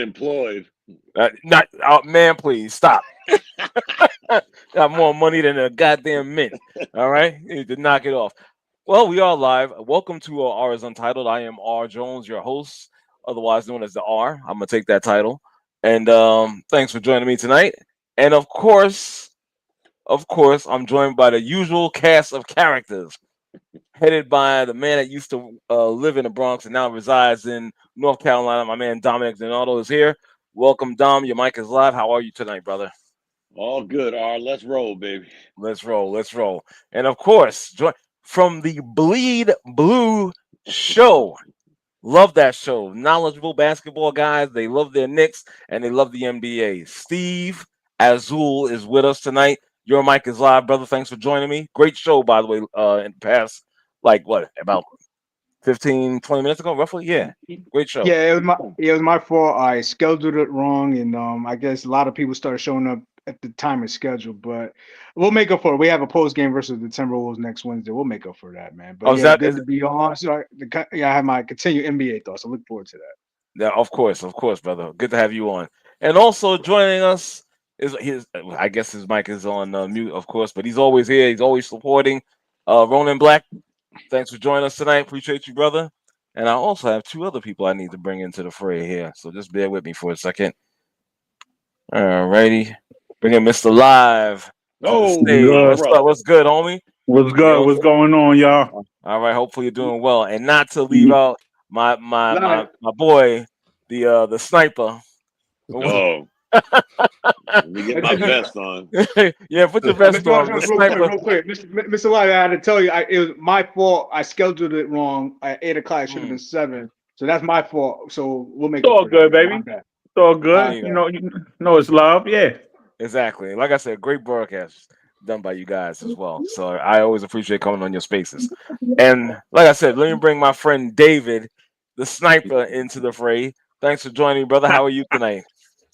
Employed. Not man, please stop. Got more money than a goddamn mint. All right, you need to knock it off. Well, we are live. Welcome to R is Untitled. I am R Jones, your host, otherwise known as the R. I'm gonna take that title. And thanks for joining me tonight. And of course, I'm joined by the usual cast of characters, headed by the man that used to live in the Bronx and now resides in North Carolina. My man Dominic Donato is here. Welcome, Dom. Your mic is live. How are you tonight, brother? All good, R. Let's roll, baby. Let's roll. Let's roll. And of course, from the Bleed Blue show. Love that show. Knowledgeable basketball guys. They love their Knicks and they love the NBA. Steve Azul is with us tonight. Your mic is live, brother. Thanks for joining me. Great show, by the way, in the past, about 15, 20 minutes ago, roughly? Yeah. Great show. Yeah, it was my fault. I scheduled it wrong, and I guess a lot of people started showing up at the time it's scheduled. But we'll make up for it. We have a post game versus the Timberwolves next Wednesday. We'll make up for that, man. But good to be on. So I have my continued NBA thoughts. I look forward to that. Yeah, of course, brother. Good to have you on. And also joining us is I guess his mic is on mute, of course, but he's always here. He's always supporting. Ronan Black, thanks for joining us tonight. Appreciate you, brother. And I also have two other people I need to bring into the fray here, so just bear with me for a second. All righty, bring in Mr. Live. Oh, what's up? What's good, homie? What's good? You know, what's going on, y'all? All right, hopefully you're doing well, and not to leave out my boy, the sniper. Oh, let me get my vest on. Yeah, put your vest on. Real quick. Mr. Live, I had to tell you, it was my fault. I scheduled it wrong at 8 o'clock. It should have been 7. So that's my fault. So we'll make it's all good, baby. It's all good. You know, it's love. Yeah. Exactly. Like I said, great broadcast done by you guys as well. So I always appreciate coming on your spaces. And like I said, let me bring my friend David, the sniper, into the fray. Thanks for joining me, brother. How are you tonight?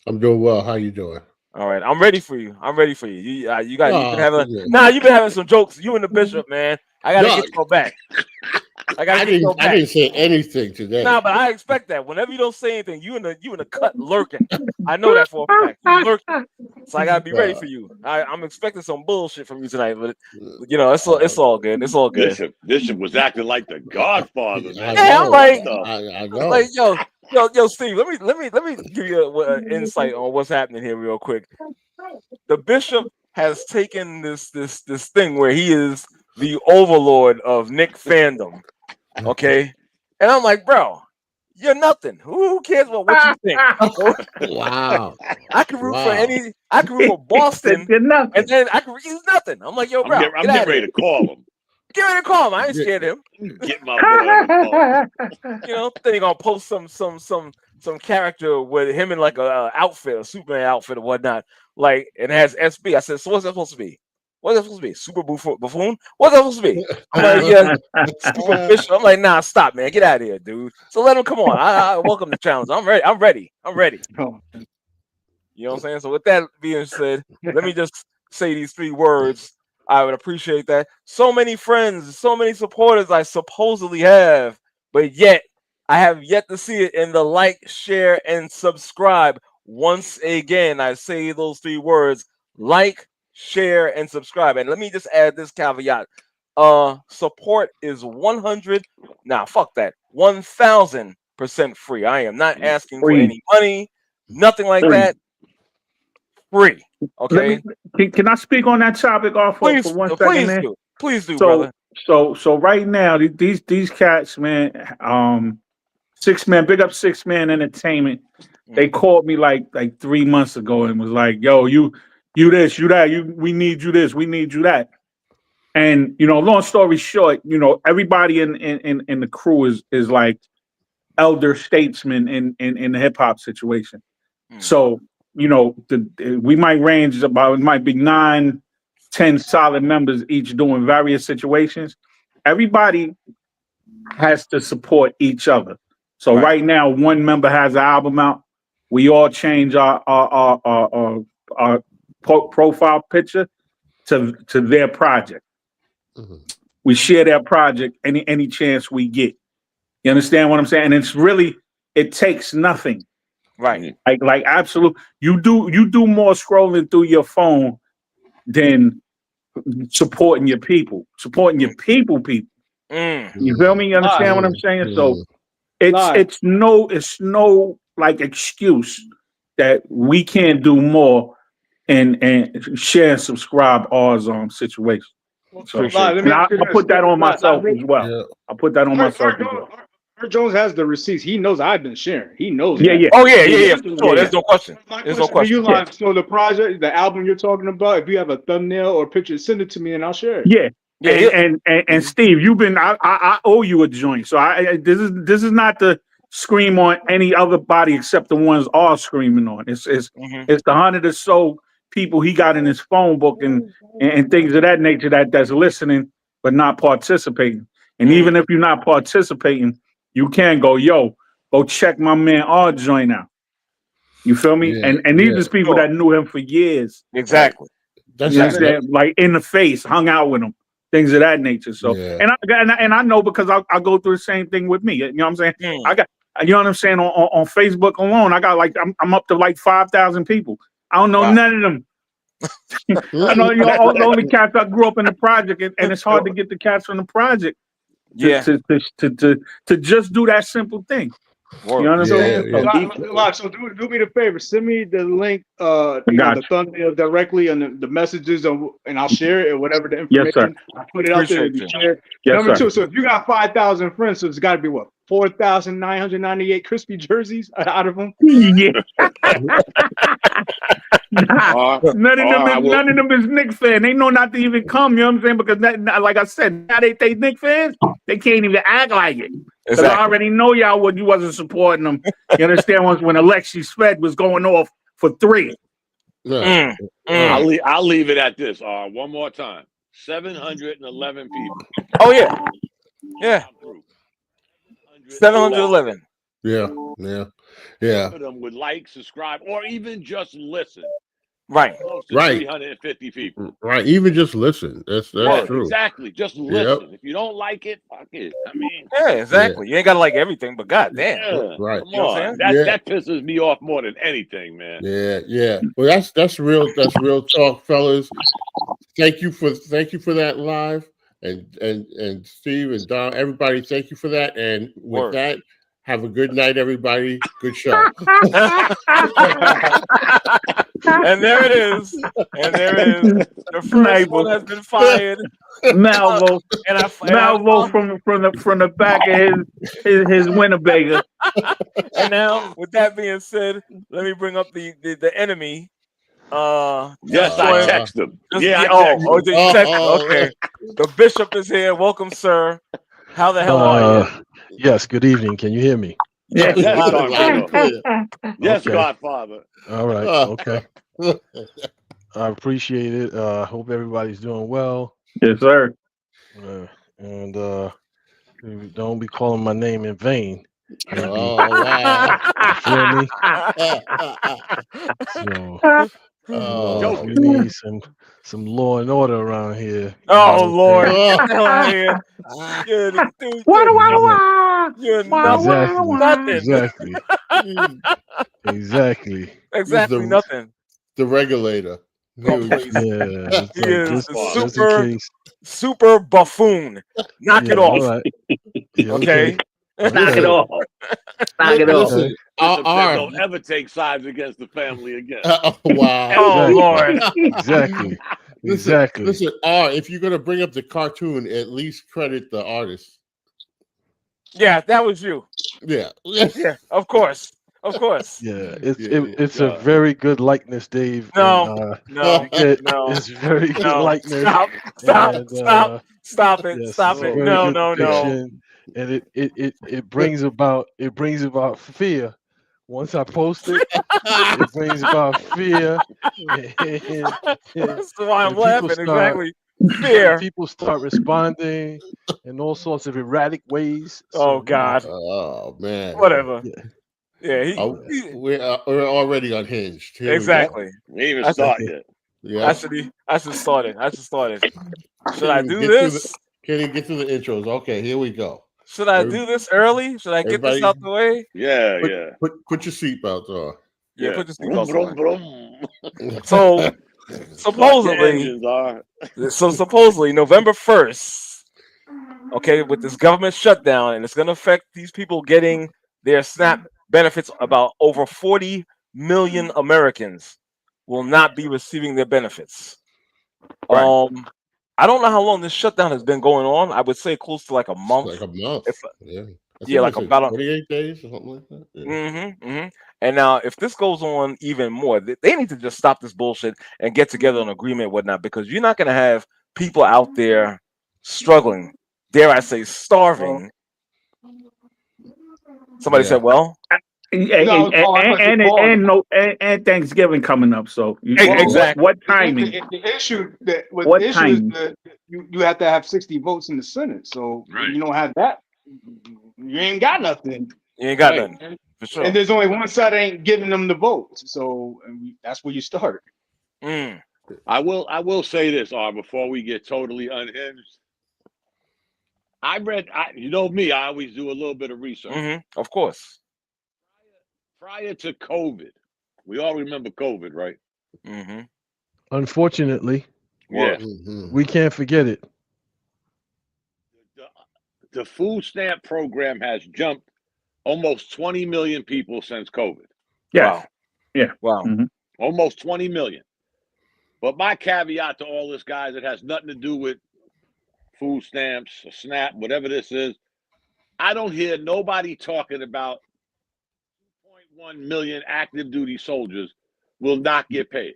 I'm doing well. How you doing? All right, I'm ready for you. You've been having some jokes. You and the bishop, man. I gotta get your back. I didn't say anything today. Nah, but I expect that. Whenever you don't say anything, you in the cut lurking. I know that for a fact. You lurking. So I gotta be ready for you. I'm expecting some bullshit from you tonight, but it's all good. It's all good. Bishop was acting like the Godfather. I'm like, I know. Like, yo, Steve. Let me give you an insight on what's happening here, real quick. The bishop has taken this thing where he is the overlord of Knick fandom. Okay, and I'm like, bro, you're nothing. Who cares about what you think? Wow. I can root for I can root for Boston, and then I can he's nothing. I'm like, yo, bro, I'm getting ready to call him. Get ready to call him. I ain't scared of him. Get my boy on the phone. Then he gonna post some character with him in like a outfit, a Superman outfit or whatnot, like, and it has SB. I said, so what's that supposed to be? What's that supposed to be? Super buffoon? What's that supposed to be? I'm like, yeah, stupid Bishop. I'm like, nah, stop, man. Get out of here, dude. So let him come on. I welcome the challenge. I'm ready. You know what I'm saying? So with that being said, let me just say these 3 words. I would appreciate that. So many friends, so many supporters I supposedly have, but yet I have yet to see it in the like, share, and subscribe. Once again, I say those 3 words: like, share, and subscribe. And let me just add this caveat. Support is 100. Nah, fuck that. 1,000% free. I am not asking for any money, nothing like that. Free. Okay. Can I speak on that topic off for 1 second? Please do, brother. So right now, these cats, man, 6 Man, big up 6 Man Entertainment. They called me like 3 months ago and was like, yo, you this, you that, we need you this, we need you that. And long story short, everybody in the crew is like elder statesmen in the hip hop situation. So we might range about, it might be 9, 10 solid members each doing various situations. Everybody has to support each other. So right now, one member has an album out. We all change our profile picture to their project. Mm-hmm. We share their project any chance we get. You understand what I'm saying? And it's really, it takes nothing. Right. Like absolute. You do more scrolling through your phone than supporting your people. Supporting your people. You feel me? You understand what I'm saying? So it's no like excuse that we can't do more and share and subscribe ours on situations. So and I'll put that on myself as well. Yeah. I'll put that on myself as well. Art Jones has the receipts. He knows I've been sharing. He knows. Yeah, that. yeah. Oh yeah. For sure. There's no question. There's no question. You so the project, the album you're talking about, if you have a thumbnail or picture, send it to me and I'll share it. Yeah. And Steve, you've been I owe you a joint. So this is not to scream on any other body except the ones all screaming on. It's the 100 or so people he got in his phone book and things of that nature that's listening but not participating. And even if you're not participating, you can go check my man R joint out. You feel me? Yeah, and these are people that knew him for years. Exactly. That's You understand? Like in the face, hung out with him, things of that nature. So, and I know because I go through the same thing with me. You know what I'm saying? I got, you know what I'm saying? On Facebook alone, I got like I'm up to like 5,000 people. I don't know none of them. I know all the only cats I grew up in the project, and it's hard to get the cats from the project. To just do that simple thing. You understand? So do me the favor. Send me the link. The thumbnail directly on the messages, and I'll share it or whatever the information. Yes, sir. I'll put it out there to be shared. Yes, Number sir. two. So if you got 5,000 friends, so it's got to be what 4,998 crispy jerseys out of them. Yeah. None of them is Knicks fan. They know not to even come. You know what I'm saying? Because like I said, now they Knicks fans. They can't even act like it. Because I already know y'all when you wasn't supporting them. You understand? When Alexis Fed was going off for 3. I'll leave it at this. One more time. 711 people. Oh yeah. 711. Yeah. Some of them would like, subscribe, or even just listen. Right. 350 people. Right. Even just listen. That's true. Exactly. Just listen. If you don't like it, fuck it. I mean. Yeah, exactly. You ain't gotta like everything, but goddamn. Yeah. Right. Come on. That pisses me off more than anything, man. Yeah. Well, that's real talk, fellas. Thank you for that live. And Steve and Don, everybody, thank you for that. And with that, have a good night, everybody. Good show. And there it is. The first one has been fired. Malvo from the back of his Winnebago. And now, with that being said, let me bring up the enemy. Yes, I text him. Did you text him? Okay. The bishop is here. Welcome, sir. How the hell are you? Yes, good evening. Can you hear me? Yes, yes, Godfather. All right. Okay. I appreciate it. Hope everybody's doing well. Yes, sir. And don't be calling my name in vain. Wow. You feel me? So we need some law and order around here. Oh Lord! Get the hell out of here! You're nothing. Exactly nothing. The regulator. Super buffoon. Knock it off. Right. Okay. Knock it off. Knock it off. Listen, don't ever take sides against the family again. Wow. Oh Lord. Exactly. Listen, if you're gonna bring up the cartoon, at least credit the artist. Yeah, that was you. Yeah. Yeah, of course. Yeah, it's a very good likeness, Dave. No. It's very good likeness. Stop it. Yes, Stop it. No. And it brings about fear. Once I post it, it brings about fear. That's why I'm laughing. Exactly. Fear. People start responding in all sorts of erratic ways. Oh God. Oh man. Whatever. Yeah. We're already unhinged. Here exactly. We ain't even started yet. Yeah. I should start it. Should I do this? Can you get to the intros? Okay, here we go. Should I do this early? Should I get this out the way? Yeah, Put your seatbelts on. Yeah, put your Brum, seatbelts brum, on. brum. So Supposedly, supposedly November 1st, okay, with this government shutdown, and it's going to affect these people getting their SNAP benefits. About over 40 million Americans will not be receiving their benefits. Right. I don't know how long this shutdown has been going on. I would say close to like a month. Like a month. Yeah, like about 28 days or something like that. Yeah. And now, if this goes on even more, they need to just stop this bullshit and get together on agreement, and whatnot, because you're not going to have people out there struggling, dare I say, starving. Somebody said, "Well, and Thanksgiving coming up, so exactly. What timing? The issue is that you have to have 60 votes in the Senate. So if you don't have that, you ain't got nothing. You ain't got nothing. For sure. And there's only one side that ain't giving them the votes. So that's where you start. I will say this, before we get totally unhinged. You know me, I always do a little bit of research. Of course. Prior to COVID, we all remember COVID, right? Unfortunately, we can't forget it. The food stamp program has jumped almost 20 million people since COVID. Yeah. Wow. Almost 20 million. But my caveat to all this, guys, it has nothing to do with food stamps, SNAP, whatever this is. I don't hear nobody talking about 2.1 million active duty soldiers will not get paid.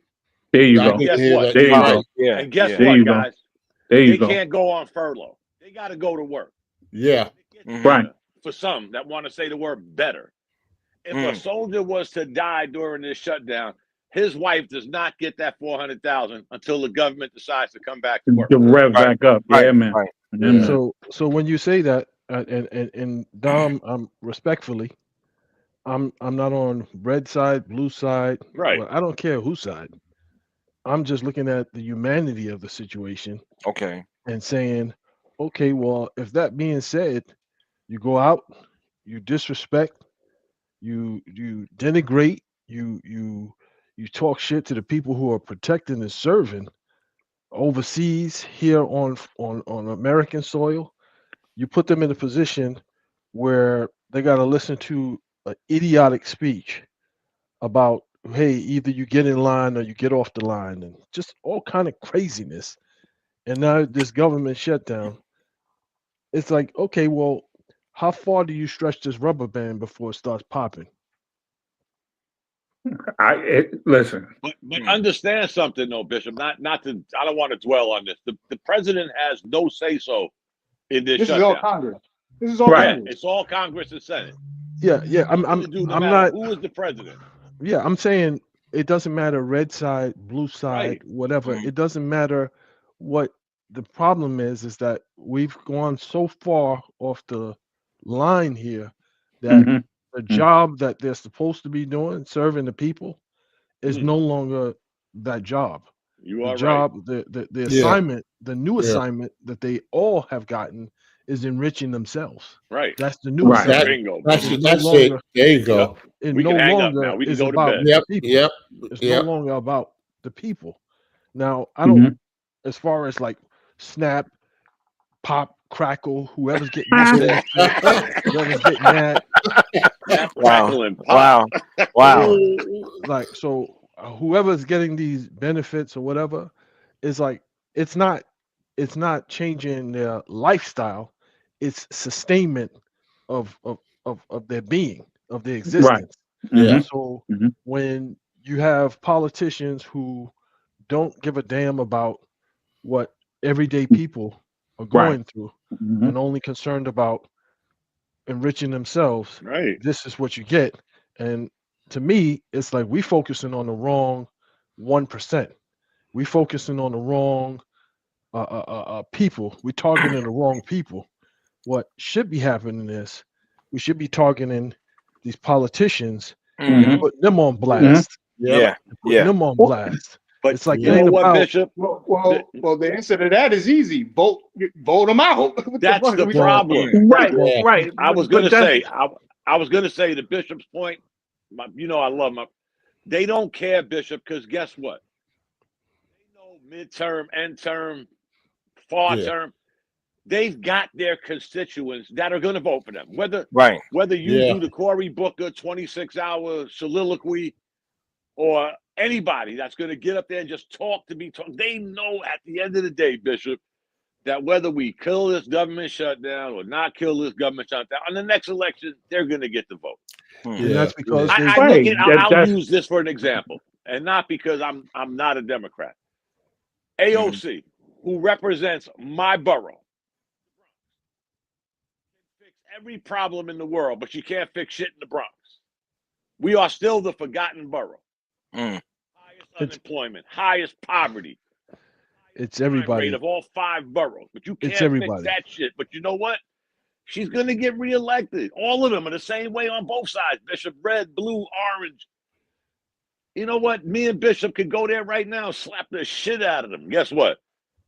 There you go. And guess what? There you go. Yeah. And guess There what, you go. guys? There you They go. can't go on furlough. They got to go to work. Yeah. Right. For some that want to say the word better. If a soldier was to die during this shutdown, his wife does not get that $400,000 until the government decides to come back to work. The rev back up. Yeah, man. Right. Yeah, man. So when you say that, and Dom, respectfully, I'm not on red side, blue side. Right. Well, I don't care whose side. I'm just looking at the humanity of the situation. Okay. And saying, okay, well, if that being said, you go out, you disrespect, you denigrate, you talk shit to the people who are protecting and serving overseas here on American soil. You put them in a position where they got to listen to an idiotic speech about, hey, either you get in line or you get off the line, and just all kind of craziness. And now this government shutdown, it's like, okay, well, how far do you stretch this rubber band before it starts popping? Listen. But understand something, though, Bishop. Not to. I don't want to dwell on this. The president has no say so in this shutdown. Is all Congress. This is all Right. Congress. It's all Congress and Senate. Yeah. I'm not. Who is the president? Yeah, I'm saying it doesn't matter red side, blue side, whatever. It doesn't matter what the problem is that we've gone so far off the line here that the job that they're supposed to be doing, serving the people, is no longer that job. You are the job, right. The assignment, the new assignment that they all have gotten is enriching themselves. Right. That's the new assignment. Bingo. That's it. There you go. It We no can hang up longer now. We can is go to about bed. the people. Yep. It's no longer about the people. Now, I don't, as far as like Snap, Pop, Crackle, whoever's getting this, whoever's getting that. Wow. Like, so whoever's getting these benefits or whatever is like, it's not changing their lifestyle. It's sustainment of their being, of their existence. Yeah. So when you have politicians who don't give a damn about what everyday people are going through and only concerned about enriching themselves, this is what you get. And to me, it's like we focusing on the wrong 1%. We focusing on the wrong people. We targeting the wrong people. What should be happening is we should be targeting these politicians and putting them on blast. Yeah. Putting them on blast. But It's like you know what, about, Bishop? Well, the answer to that is easy. Vote them out. That's the problem. Right, Well, right. I was But gonna say, I was gonna say the Bishop's point. I love my. They don't care, Bishop, because guess what? They know midterm, end term, far term. They've got their constituents that are going to vote for them. Whether you do the Cory Booker 26-hour soliloquy or anybody that's going to get up there and just talk, they know at the end of the day, Bishop, that whether we kill this government shutdown or not kill this government shutdown, on the next election, they're going to get the vote. and that's because I'll use this for an example, and not because I'm not a Democrat. AOC, who represents my borough, can fix every problem in the world, but she can't fix shit in the Bronx. We are still the forgotten borough. Highest unemployment, highest poverty. it's everybody Rate of all 5 boroughs, but you can't fix that shit. But you know what? She's going to get reelected. All of them are the same way on both sides. Bishop, red, blue, orange. You know what? Me and Bishop could go there right now, slap the shit out of them. Guess what?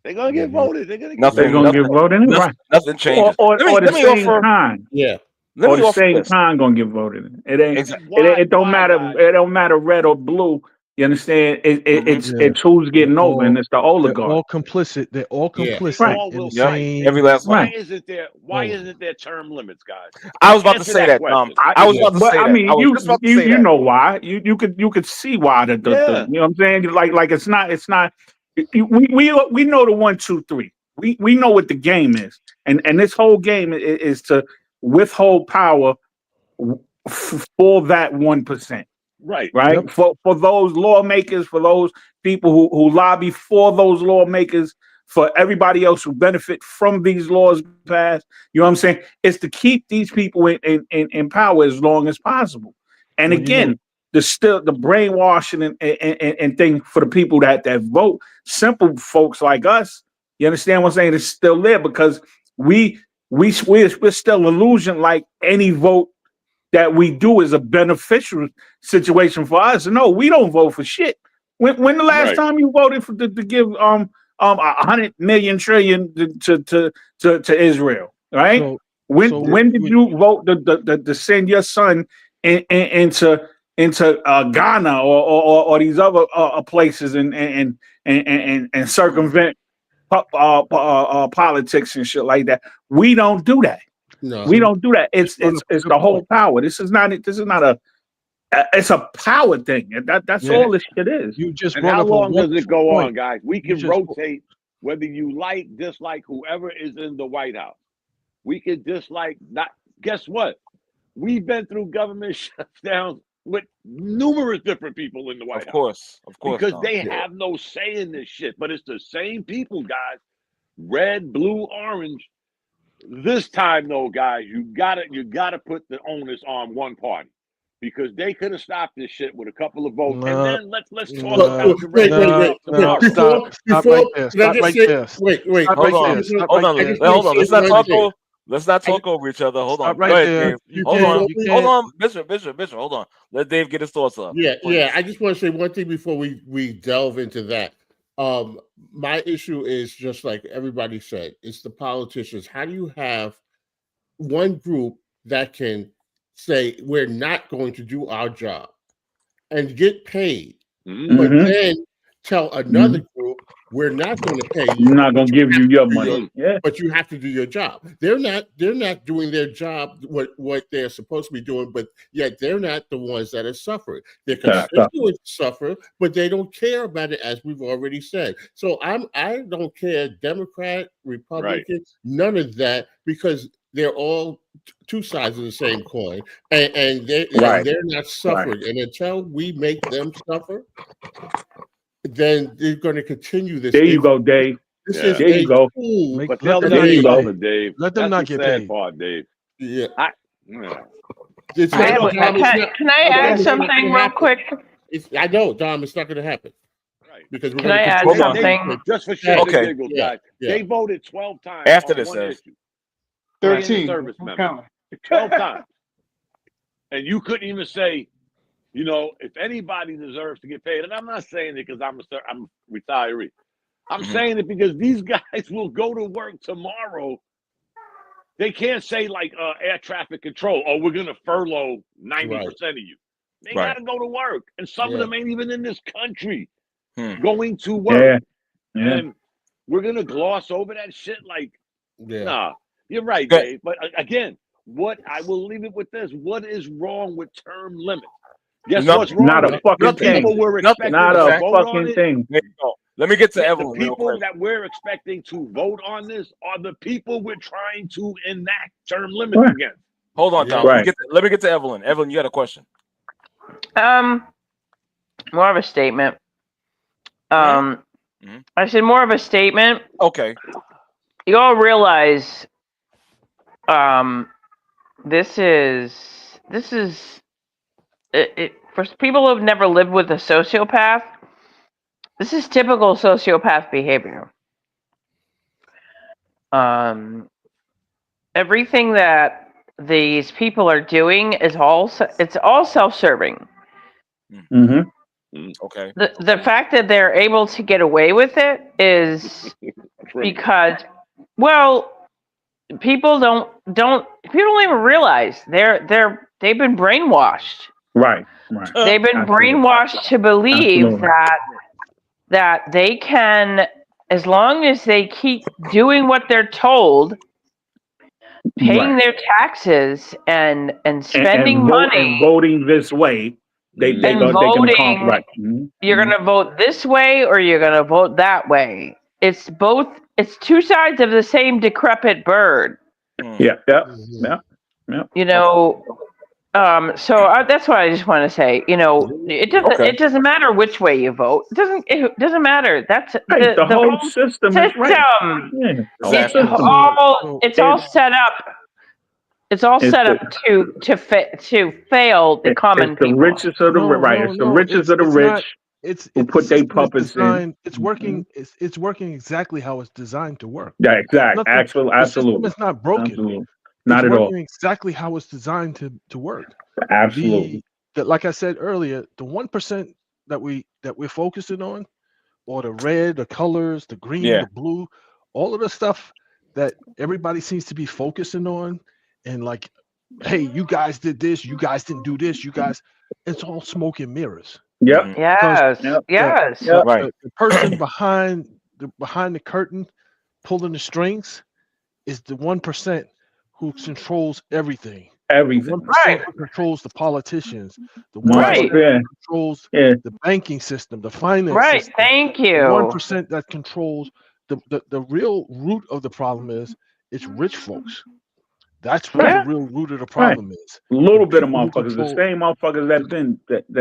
They're going to get voted. They're going to get voted. Nothing changes. Or the same kind. Yeah. Or the same kind going to get voted in. It ain't. It don't matter. Guys? It don't matter red or blue. You understand? It's who's getting over, and it's the oligarch. They're all complicit. They're all complicit. Right. In the same. Every last one. Why isn't there term limits, guys? I was about to say that. I was about to say that. I mean, you know why? You could see why the you know what I'm saying? Like it's not. We know the 1, 2, 3. We know what the game is, and this whole game is to withhold power for that 1%. Right. Yep. For those lawmakers, for those people who lobby for those lawmakers, for everybody else who benefit from these laws passed. You know what I'm saying? It's to keep these people in power as long as possible. And again, the brainwashing and thing for the people that vote, simple folks like us. You understand what I'm saying? It's still there because we're still illusion like any vote that we do is a beneficial situation for us. No, we don't vote for shit. When the last time you voted to give 100 million trillion to Israel, right? When did you vote to send your son into Ghana or these other places and circumvent politics and shit like that? We don't do that. No, we don't do that. It's the whole power. This is not a. It's a power thing. That's all this shit is. You just and how long does it go on, guys? We can rotate whether you dislike whoever is in the White House. We can dislike not. Guess what? We've been through government shutdowns with numerous different people in the White House. Of course, because they have no say in this shit. But it's the same people, guys. Red, blue, orange. This time, though, guys, you gotta put the onus on one party because they could have stopped this shit with a couple of votes. And then let's talk about the wait. Hold on. Let's not talk over each other. Hold on. Right there. Hold on, Bishop. Hold on. Let Dave get his thoughts up. Yeah. I just want to say one thing before we delve into that. My issue is just like everybody said, it's the politicians. How do you have one group that can say we're not going to do our job and get paid, but then tell another group we're not going to pay you. We're not going to give you your money. But you have to do your job. They're not doing their job, what they're supposed to be doing, but yet they're not the ones that are suffering. Their constituents suffer, but they don't care about it, as we've already said. So I don't care, Democrat, Republican, none of that, because they're all two sides of the same coin, and they're not suffering. And until we make them suffer, then they're going to continue this. There you go, Dave. There you go. But tell them not suffer, Dave. Let them not get paid. Part, Dave. Yeah. Can I add something real quick? I know, Dom, it's not going to happen. Right. Because we're Can I add something? Just for shit and giggles, guys. They voted 12 times after on this one issue. 13. Service member. 12 times. And you couldn't even say You know, if anybody deserves to get paid, and I'm not saying it because I'm a retiree. I'm saying it because these guys will go to work tomorrow. They can't say like air traffic control, oh, we're gonna furlough 90% of you. They gotta go to work, and some of them ain't even in this country going to work. And we're gonna gloss over that shit like, nah. You're right, Dave. But again, what I will leave it with this: what is wrong with term limits? Guess what's wrong not with a it? fucking The thing. people we're expecting Not to a vote fucking on it. thing. Let me get to Evelyn. The people that we're expecting to vote on this are the people we're trying to enact term limits against. Hold on, Tom. Let me get to Evelyn. Evelyn, you had a question. More of a statement. I said more of a statement. Okay. You all realize, this is for people who have never lived with a sociopath. This is typical sociopath behavior. Everything that these people are doing is all self-serving. Okay. The fact that they're able to get away with it is because, well, people don't even realize they've been brainwashed. Right. They've been brainwashed to believe that they can, as long as they keep doing what they're told, paying their taxes and spending money and voting this way, they can accomplish. You're gonna vote this way or you're gonna vote that way. It's both. It's two sides of the same decrepit bird. Yeah. You know. So that's what I just want to say. You know, it doesn't. It doesn't matter which way you vote. It doesn't matter. That's the whole system. Is right. It's all set up. It's all set up to fail the common people. The richest of the It's the richest of the rich. Who put their puppets in. It's working. It's working exactly how it's designed to work. Yeah, exactly. Absolutely. The system is not broken. Absolutely. Not at all. It's working exactly how it's designed to work. Absolutely. Like I said earlier, the 1% that we're focusing on, or the red, the colors, the green, the blue, all of the stuff that everybody seems to be focusing on, and like, hey, you guys did this, you guys didn't do this, you guys, it's all smoke and mirrors. Yep. Yes. The person behind the curtain pulling the strings is the 1% who controls everything. Everything. 1% who controls the politicians. The 1% who controls the banking system, the finance system. Thank you. The 1% that controls the real root of the problem is it's rich folks. That's what the real root of the problem is. A little bit of motherfuckers, the same motherfuckers that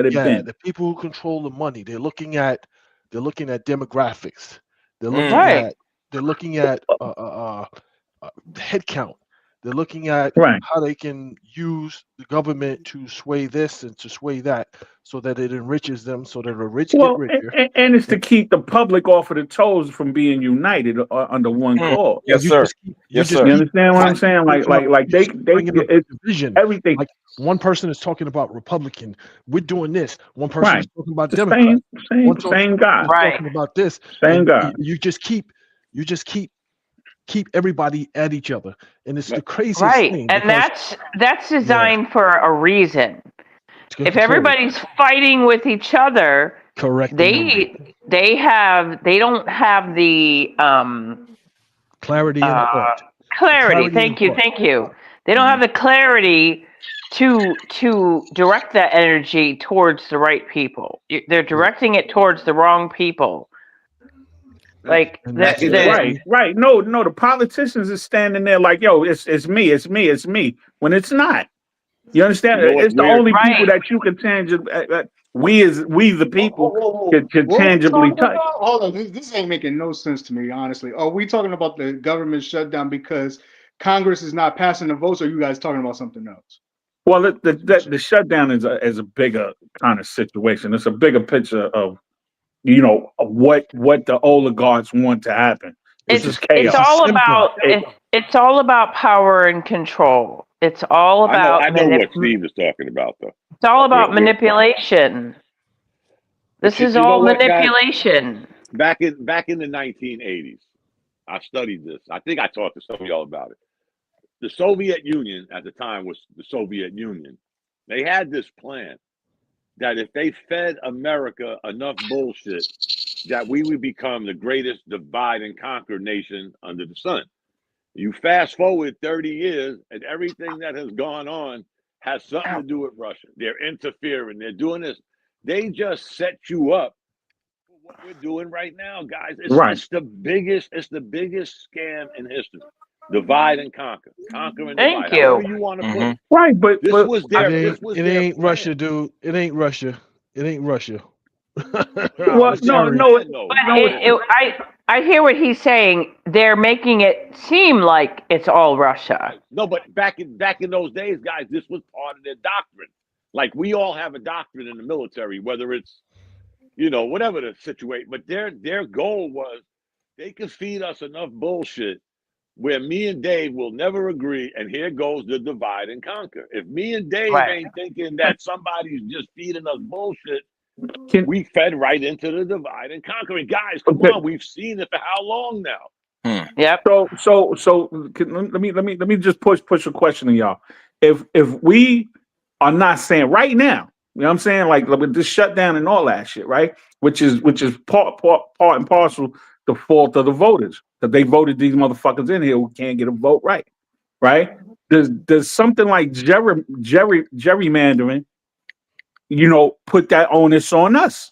have been. The people who control the money. They're looking at demographics. They're looking at head count. They're looking at how they can use the government to sway this and to sway that, so that it enriches them, so that the rich get richer. And it's to keep the public off of the toes from being united under one cause. Yes, sir. You understand what I'm saying? Like they it's division. Everything. Like one person is talking about Republican. We're doing this. One person is talking about Democrat. Same guy. Talking about this. Same guy. You just keep everybody at each other, and it's the craziest thing. And that's designed for a reason. If everybody's fighting with each other, correct, they don't have the clarity and thought. Clarity. Thank you. They don't have the clarity to direct that energy towards the right people. They're directing it towards the wrong people. Like right. No, the politicians is standing there like, yo, it's me. When it's not. You understand? It's the only people that you can tangibly we the people can tangibly touch. Hold on, this ain't making no sense to me, honestly. Are we talking about the government shutdown because Congress is not passing the votes, or are you guys talking about something else? Well, the shutdown is a bigger kind of situation. It's a bigger picture of what the oligarchs want to happen. It's just chaos. It's all about power and control. It's all about. I know what Steve is talking about, though. It's all about manipulation. This is all manipulation. Back in the 1980s, I studied this. I think I talked to some of y'all about it. The Soviet Union at the time was the Soviet Union. They had this plan that if they fed America enough bullshit, that we would become the greatest divide and conquer nation under the sun. You fast forward 30 years, and everything that has gone on has something to do with Russia. They're interfering. They're doing this. They just set you up for what we're doing right now, guys. It's the biggest scam in history. Divide and conquer. Conquer and divide. Thank you. However you want to put it. Right, but This was their. It ain't Russia, dude. It ain't Russia. It ain't Russia. Well, no. But I hear what he's saying. They're making it seem like it's all Russia. No, but back in those days, guys, this was part of their doctrine. Like we all have a doctrine in the military, whether it's, whatever the situation. But their goal was they could feed us enough bullshit where me and Dave will never agree, and here goes the divide and conquer. If me and Dave ain't thinking that somebody's just feeding us bullshit, we fed right into the divide and conquer. And guys, come on, we've seen it for how long now? Yep. So let me just push a question to y'all. If we are not saying right now, you know what I'm saying, like with this shutdown and all that shit, right? Which is part and parcel the fault of the voters, that they voted these motherfuckers in here who can't get a vote right? Does something like gerrymandering, put that onus on us?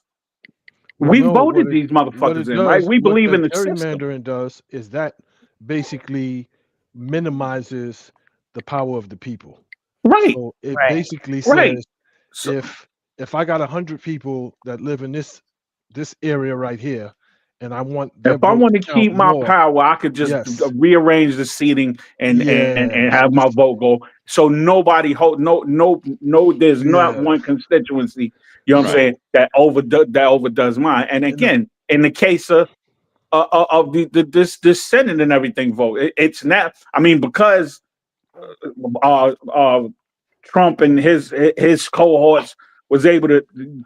We voted these motherfuckers in, right? We believe in the gerrymandering does is that basically minimizes the power of the people. Right. So it basically says if I got 100 people that live in this area right here, and I want if I want to keep my power, I could just rearrange the seating and have my vote go. So nobody there's not one constituency, you know what I'm saying, that overdoes mine. And again, in the case of this Senate and everything vote, it's not. I mean, because Trump and his cohorts was able to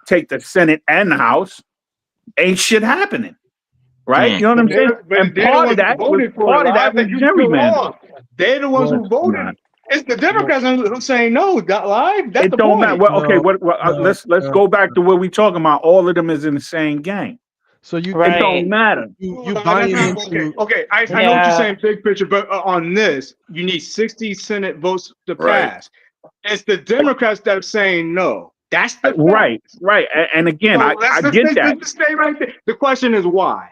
take the Senate and the House, ain't shit happening. Right? You know what I'm saying? And part of that was gerrymandering. They're the ones who voted. It's the Democrats who's saying no. Live. That's the don't point. matter. Well, okay. Let's go back to what we talking about. All of them is in the same gang. So it don't matter. You buying into okay. I know what you're saying, big picture, but on this, you need 60 Senate votes to pass. It's the Democrats that are saying no. That's the right. And again, so I get that. Let's stay right there. The question is why.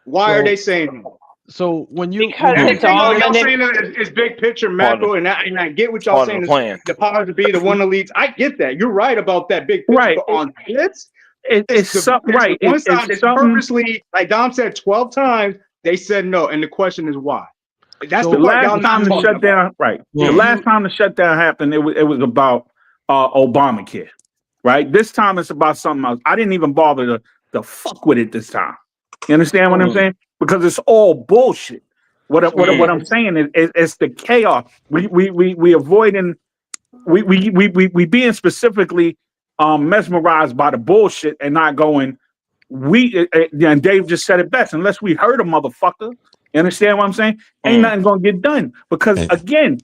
Why are they saying no? So when you it's all y'all saying it's big picture macro, and I get what y'all saying is the power to be the one that leads. I get that. You're right about that big picture. But on this, it's something right. One side is purposely, like Dom said 12 times, they said no, and the question is why. That's the last time the shutdown. Right. The last time the shutdown happened, it was about Obamacare. Right. This time it's about something else. I didn't even bother to fuck with it this time. You understand what I'm saying? Because it's all bullshit. What I'm saying is it's the chaos. We avoiding we being specifically mesmerized by the bullshit and not going. And Dave just said it best. Unless we hurt a motherfucker, you understand what I'm saying? Ain't nothing gonna get done. Because again,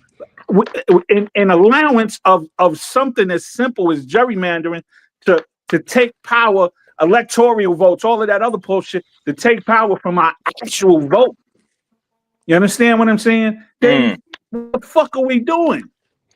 in allowance of something as simple as gerrymandering to take power. Electoral votes, all of that other bullshit to take power from our actual vote. You understand what I'm saying? Then what the fuck are we doing?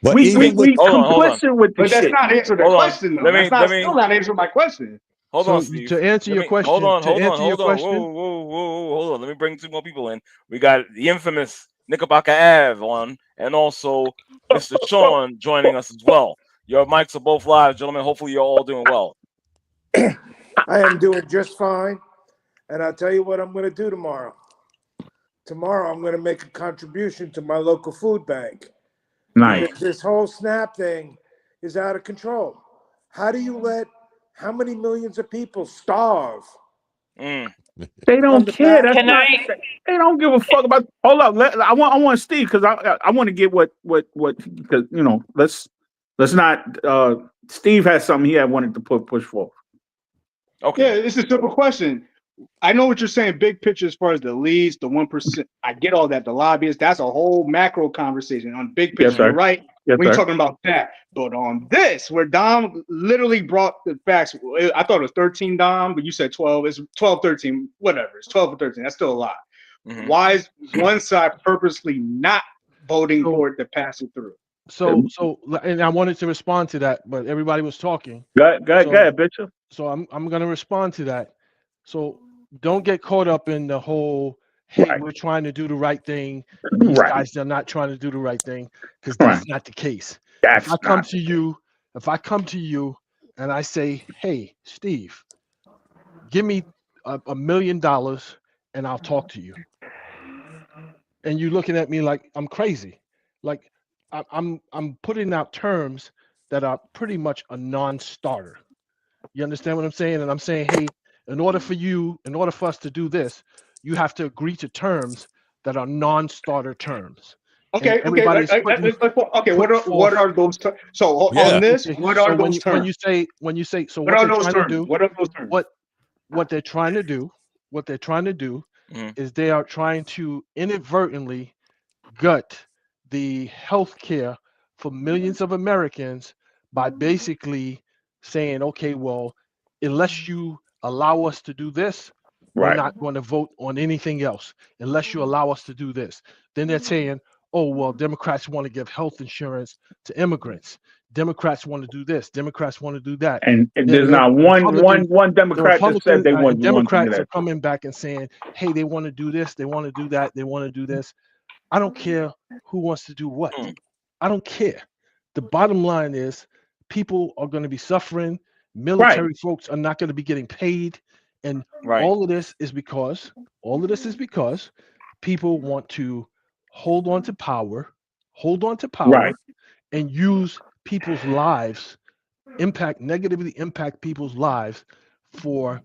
But we complicit with the shit. That's not answering the question, though. Still not answering my question. Hold on, Steve. To answer your question. Hold on. Whoa. Let me bring two more people in. We got the infamous Knickerbocker Ave on, and also Mr. Sean joining us as well. Your mics are both live, gentlemen. Hopefully you're all doing well. I am doing just fine, and I'll tell you what I'm going to do tomorrow. Tomorrow, I'm going to make a contribution to my local food bank. Nice. Because this whole SNAP thing is out of control. How do you let how many millions of people starve They don't care. That's Can not. They don't give a fuck about. Hold up. I want Steve because I want to get what because let's not. Steve has something he had wanted to push forward. Okay. Yeah, it's a simple question. I know what you're saying, big picture as far as the leads, the 1%. I get all that. The lobbyists, that's a whole macro conversation. On big picture, you're right. We're talking about that. But on this, where Dom literally brought the facts, I thought it was 13, Dom, but you said 12. It's 12, 13, whatever. It's 12 or 13. That's still a lot. Mm-hmm. Why is one side purposely not voting for it to pass it through? So, and I wanted to respond to that, but everybody was talking. Go ahead, Bishop. So I'm going to respond to that. So don't get caught up in the whole, hey, we're trying to do the right thing. These guys are not trying to do the right thing, because that's not the case. If I come to you and I say, hey, Steve, give me $1 million and I'll talk to you. And you're looking at me like I'm crazy. Like I'm putting out terms that are pretty much a non-starter. You understand what I'm saying? And I'm saying, hey, in order for us to do this, you have to agree to terms that are non-starter terms. Okay. What are those terms? So on this, what are those terms? When you say, so what they're trying to do? What are those terms? What they're trying to do? Is they are trying to inadvertently gut the health care for millions of Americans by basically saying, okay, well, unless you allow us to do this, we're not going to vote on anything else unless you allow us to do this. Then they're saying, oh, well, Democrats want to give health insurance to immigrants. Democrats want to do this. Democrats want to do that. And there's not one Democrat that said they want. Democrats are coming back and saying, hey, they want to do this. They want to do that. They want to do this. I don't care who wants to do what. I don't care. The bottom line is people are going to be suffering. Military folks are not going to be getting paid. And all of this is because people want to hold on to power and use people's lives, negatively impact people's lives for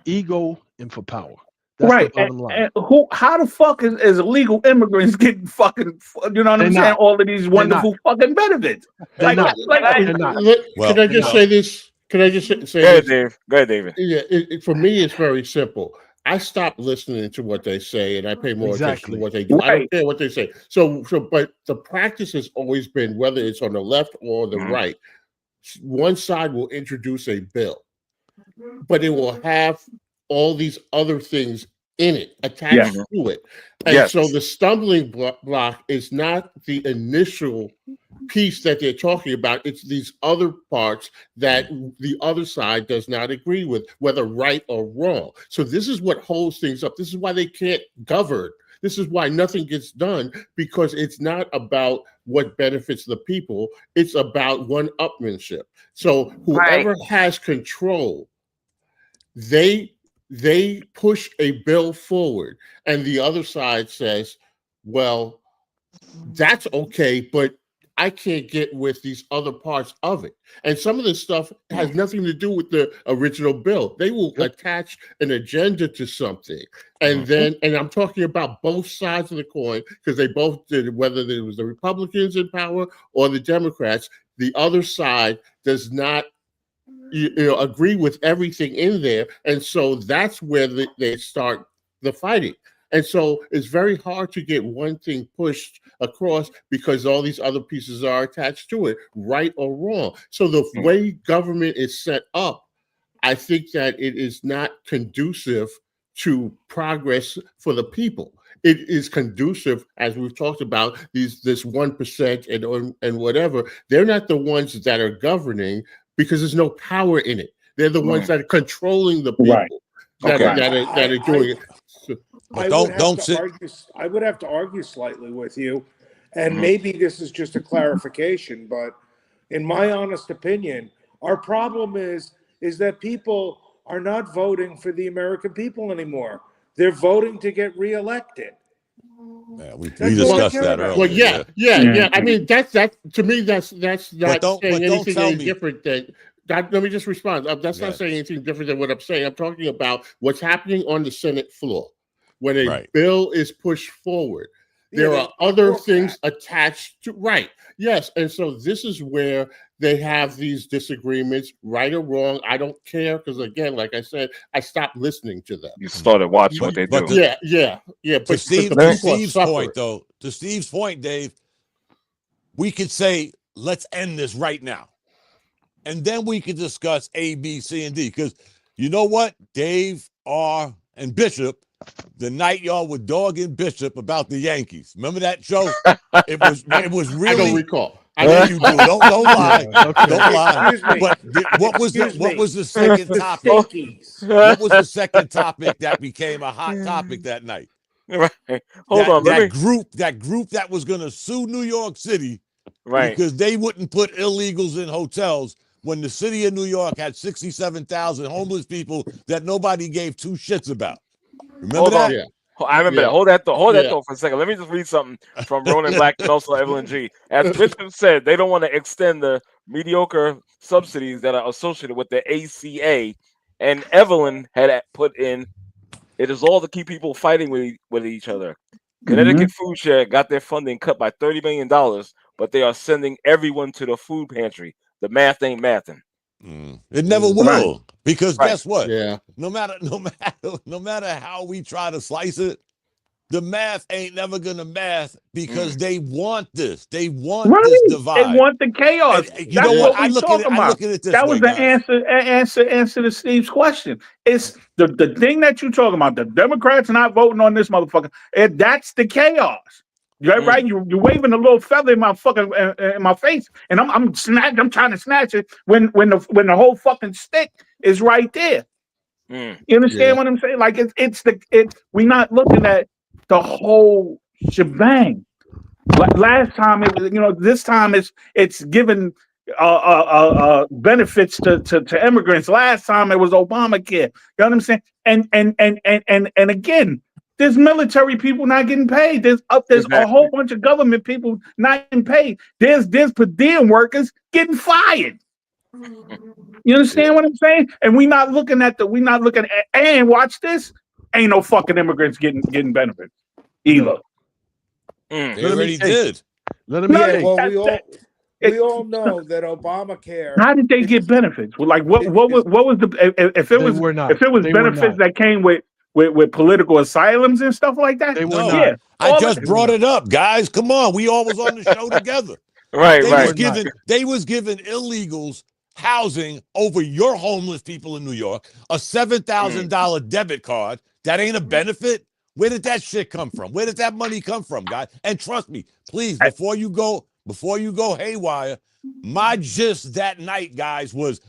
ego and for power. That's the bottom line. And how the fuck is illegal immigrants getting fucking, you know what I'm saying? All of these wonderful fucking benefits. They're not. Can I just say this? Can I just say Go ahead, David. Yeah, for me, it's very simple. I stop listening to what they say and I pay more attention to what they do. I don't care what they say. So, but the practice has always been, whether it's on the left or the right, one side will introduce a bill, but it will have all these other things in it attached to it. And so the stumbling block is not the initial piece that they're talking about. It's these other parts that the other side does not agree with, whether right or wrong. So this is what holds things up. This is why they can't govern. This is why nothing gets done, because it's not about what benefits the people. It's about one-upmanship. So whoever has control, they push a bill forward, and the other side says, well, that's okay, but I can't get with these other parts of it. And some of this stuff has nothing to do with the original bill. They will attach an agenda to something. And then, and I'm talking about both sides of the coin, because they both did, whether it was the Republicans in power or the Democrats, the other side does not agree with everything in there. And so that's where they start the fighting. And so it's very hard to get one thing pushed across because all these other pieces are attached to it, right or wrong. So the way government is set up, I think that it is not conducive to progress for the people. It is conducive, as we've talked about, this 1% and whatever. They're not the ones that are governing, because there's no power in it. They're the ones that are controlling the people that are doing it. So, I would have to argue slightly with you, and maybe this is just a clarification, but in my honest opinion, our problem is that people are not voting for the American people anymore. They're voting to get reelected. Yeah, we discussed that earlier. Well, yeah. I mean, that's to me, that's not saying anything any different than let me just respond. That's not saying anything different than what I'm saying. I'm talking about what's happening on the Senate floor. When a bill is pushed forward, there are other things attached to yes. And so this is where they have these disagreements, right or wrong. I don't care because, again, like I said, I stopped listening to them. You started watching what they do. Yeah. But to Steve's point, though, to Steve's point, Dave, we could say, let's end this right now. And then we could discuss A, B, C, and D. Because you know what? Dave, R, and Bishop, the night y'all were dogging Bishop about the Yankees. Remember that show? It was really. I don't recall. I know you do. Don't lie. Okay. Don't lie. Excuse me. But what was the second topic? Stinkies. What was the second topic that became a hot topic that night? Right. Hold on. That group that was going to sue New York City, because they wouldn't put illegals in hotels when the city of New York had 67,000 homeless people that nobody gave two shits about. Remember that? Yeah. I remember that. Hold that thought for a second. Let me just read something from Ronan Black and also Evelyn G. As Bishop said, they don't want to extend the mediocre subsidies that are associated with the ACA. And Evelyn had put in, it is all to keep people fighting with each other. Connecticut Food Share got their funding cut by $30 million, but they are sending everyone to the food pantry. The math ain't mathing. It never will, because guess what? Yeah. No matter how we try to slice it, the math ain't never gonna math because they want this. They want this divide. They want the chaos. And, you know what? I look at it this way. That was the answer to Steve's question. It's the thing that you're talking about. The Democrats not voting on this motherfucker. And that's the chaos. Right? You're waving a little feather in my fucking in my face, and I'm trying to snatch it when the whole fucking stick is right there. You understand what I'm saying? Like we're not looking at the whole shebang. Last time it was, this time it's giving benefits to immigrants. Last time it was Obamacare. You know what I'm saying? And again, there's military people not getting paid. There's a whole bunch of government people not getting paid. There's per diem workers getting fired. You understand what I'm saying? And we're not looking at and watch this. Ain't no fucking immigrants getting benefits either. They already did. Let him hear. Well, we all know that Obamacare. How did they get benefits? Well, like what was the if it was benefits that came with political asylums and stuff like that? They were not. Yeah, I just brought it up, guys. Come on, we all was on the show together. They was giving illegals housing over your homeless people in New York, a $7,000 debit card. That ain't a benefit. Where did that shit come from? Where did that money come from, guys? And trust me, please, before you go haywire, my gist that night, guys, was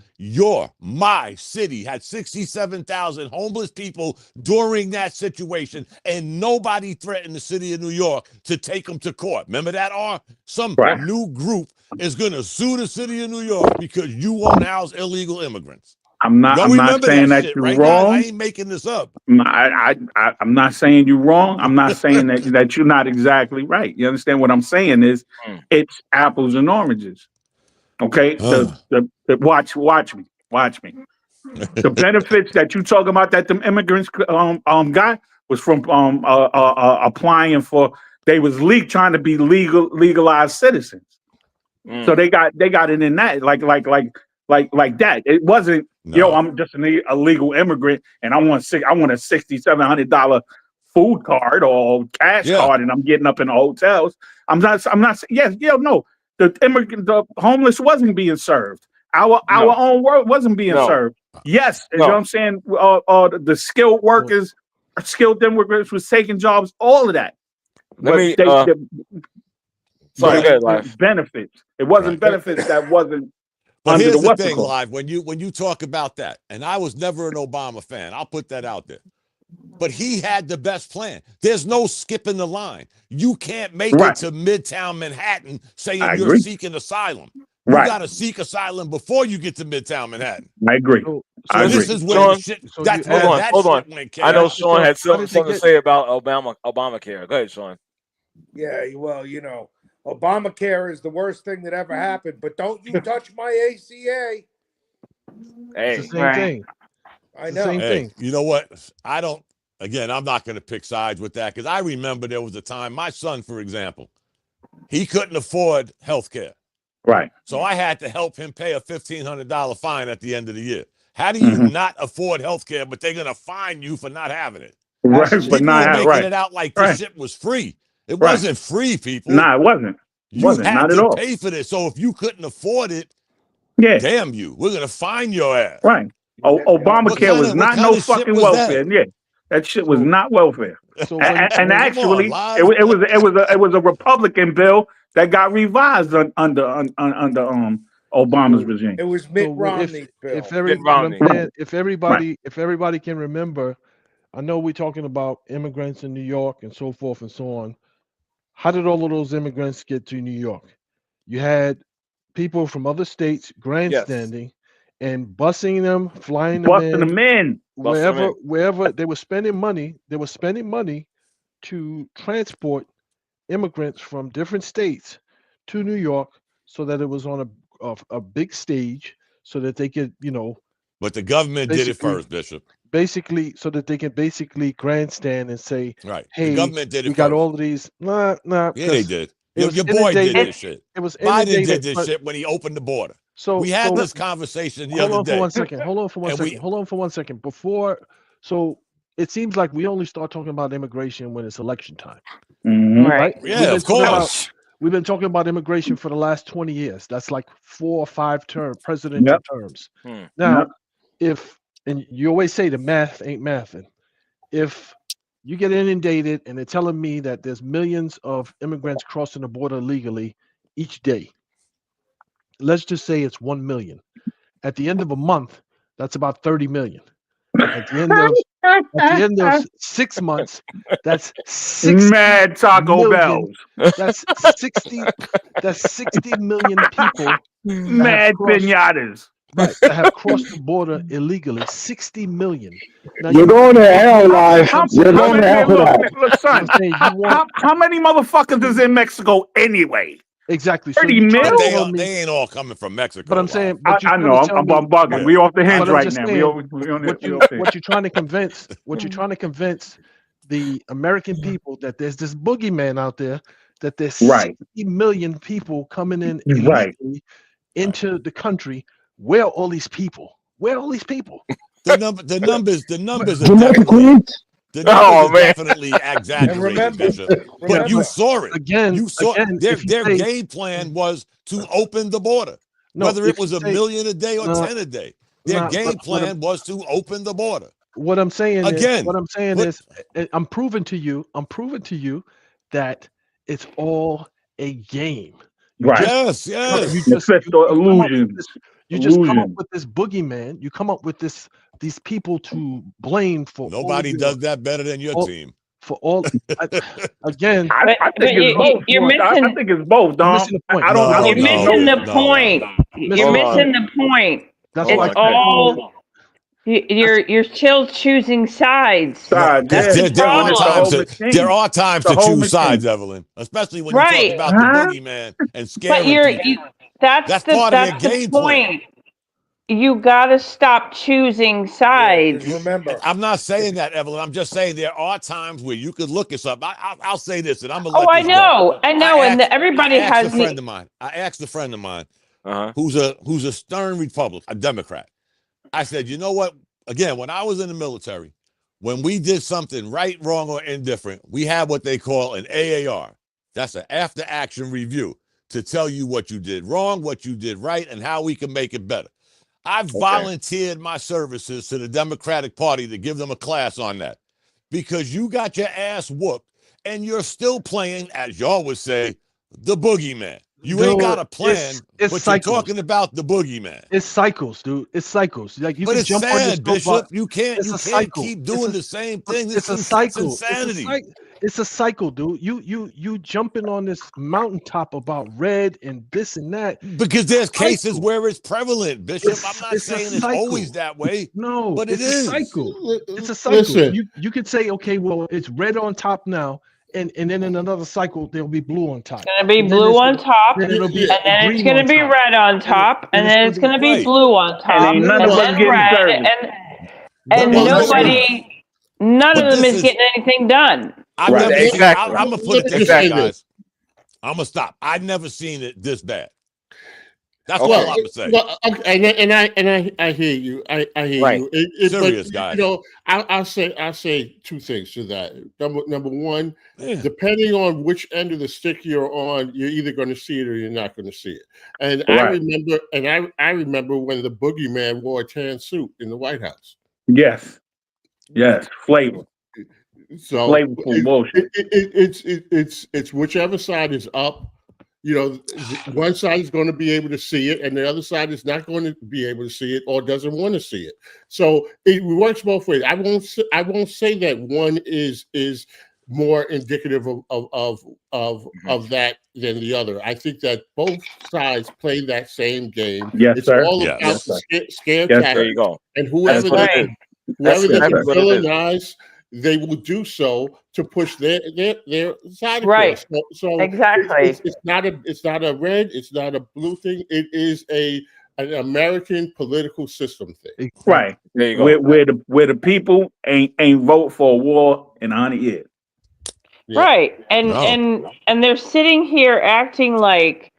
my city had 67,000 homeless people during that situation, and nobody threatened the city of New York to take them to court. Remember that, R? Some new group is going to sue the city of New York because you won't house illegal immigrants. I'm not saying that you're wrong. Guys? I ain't making this up. I'm not saying you're wrong. I'm not saying that you're not exactly right. You understand what I'm saying is it's apples and oranges. Okay, watch me. The benefits that you talking about that them immigrants got was from applying for. They was trying to be legalized citizens. So they got it in that like that. It wasn't. I'm just an illegal immigrant and I want a $6,700 food card or cash card and I'm getting up in the hotels. I'm not. No. The homeless wasn't being served. Our own world wasn't being served. Yes, you know what I'm saying? The skilled workers, skilled immigrants was taking jobs, all of that. Benefits. It wasn't benefits that wasn't. But here's the thing, Live, when you talk about that, and I was never an Obama fan, I'll put that out there. But he had the best plan. There's no skipping the line. You can't make it to Midtown Manhattan saying you're seeking asylum. You got to seek asylum before you get to Midtown Manhattan. I agree. This is where shit. Hold on. I know Sean had something to say about Obamacare. Go ahead, Sean. Yeah, well, Obamacare is the worst thing that ever happened, but don't you touch my ACA. It's the same thing. I It's know. the same thing. You know what? Again, I'm not going to pick sides with that because I remember there was a time, my son, for example, he couldn't afford health care. Right. So I had to help him pay a $1,500 fine at the end of the year. How do you not afford health care, but they're going to fine you for not having it? Right, people were making it out like this shit was free. It wasn't free, people. Nah, it wasn't. You had not to at all. pay for this. So if you couldn't afford it, damn you, we're going to fine your ass. Right. Obamacare was not no fucking welfare. Yeah. That shit was not welfare. So and actually, it was a Republican bill that got revised under Obama's regime. It was Mitt Romney's bill. If everybody can remember, I know we're talking about immigrants in New York and so forth and so on. How did all of those immigrants get to New York? You had people from other states grandstanding and busing them, flying them in. Wherever they were spending money, to transport immigrants from different states to New York so that it was on a big stage so that they could, But the government did it first, Bishop. Basically, so that they can grandstand and say, "Hey, the government did it we got all of these." Nah. Yeah, they did. Your boy did this shit. It was Biden did this shit when he opened the border. So we had this conversation the other day. Hold on for 1 second. So it seems like we only start talking about immigration when it's election time. Right? Yeah, of course. We've been talking about immigration for the last 20 years. That's like 4 or 5 presidential terms. Now, and you always say the math ain't mathing. If you get inundated and they're telling me that there's millions of immigrants crossing the border legally each day, let's just say it's 1 million. At the end of a month, that's about 30 million. At the end of 6 months, that's 60 mad Taco Bells. That's 60 million people. Mad pinatas. Right, that have crossed the border illegally. 60 million. Now, you're going to hell, live. You're going to hell for that. Look, son, how many motherfuckers is in Mexico anyway? Exactly. 30 million? They ain't all coming from Mexico. But I'm saying, I know. I'm bugging. We off the hands right now. What you're trying to convince? What you're trying to convince the American people that there's this boogeyman out there, that there's 60 million people coming in illegally into the country. Where are all these people? The numbers are definitely exaggerated, Bishop. But you saw it. You saw their game plan was to open the border. Whether it was a million a day or 10 a day. Their game plan was to open the border. What I'm saying is I'm proving to you that it's all a game. Yes. You just illusion. You just come up with this boogeyman. You come up with these people to blame for. Nobody does that better than your team. For all again, I think it's both. I think it's both, Dom. You're missing the point. You're missing the point. That's it's all. You're still choosing sides. There are times to choose sides, Evelyn, especially when you talk about the boogeyman and scaring people. That's part of their game plan. You gotta stop choosing sides. Remember, I'm not saying that, Evelyn. I'm just saying there are times where you could look at something. I'll say this, and I'm gonna. I know, and everybody has. I asked a friend of mine, who's a stern Republican, a Democrat. I said, you know what? Again, when I was in the military, when we did something right, wrong, or indifferent, we had what they call an AAR. That's an after-action review to tell you what you did wrong, what you did right, and how we can make it better. I've volunteered my services to the Democratic Party to give them a class on that because you got your ass whooped and you're still playing, as y'all would say, the boogeyman. You ain't got a plan, but you're talking about the boogeyman. It's cycles, dude. It's cycles. Like but it's sad, Bishop. You can't keep doing the same thing. It's a cycle. It's insanity. It's a cycle, dude. You jumping on this mountaintop about red and this and that. Because there's cases where it's prevalent, Bishop. I'm not saying it's always that way. No, but it's a cycle. It's a cycle. You could say, okay, well, it's red on top now, and then in another cycle there'll be blue on top. It's gonna be blue on top, then it'll be and then it's gonna be red on top, and then it's gonna be blue on top, and none of us then getting red, service. and Nobody. none of them is getting anything done. I've Right. never seen, Exactly. I'm gonna put it this way, guys. I'm gonna stop. I've never seen it this bad. That's all I'm gonna say. Well, and I hear you. I hear you. Serious, but, guys. You know, I'll say two things to that. Number one, depending on which end of the stick you're on, you're either going to see it or you're not going to see it. And I remember when the boogeyman wore a tan suit in the White House. Yes, flavor. So flavorful bullshit. It's whichever side is up. You know, one side is going to be able to see it, and the other side is not going to be able to see it or doesn't want to see it. So it works both ways. I won't say that one is more indicative of that than the other. I think that both sides play that same game. Yes, it's sir. all Yes, about sir. the scare Yes, tactic. there you go. And whoever That's they can villainize, they will do so to push their side Right. across. So exactly. it's not a red, it's not a blue thing. It is an American political system thing. Right. There you go. Where the people ain't vote for a war in 100 years. Yeah. Right. And they're sitting here acting like,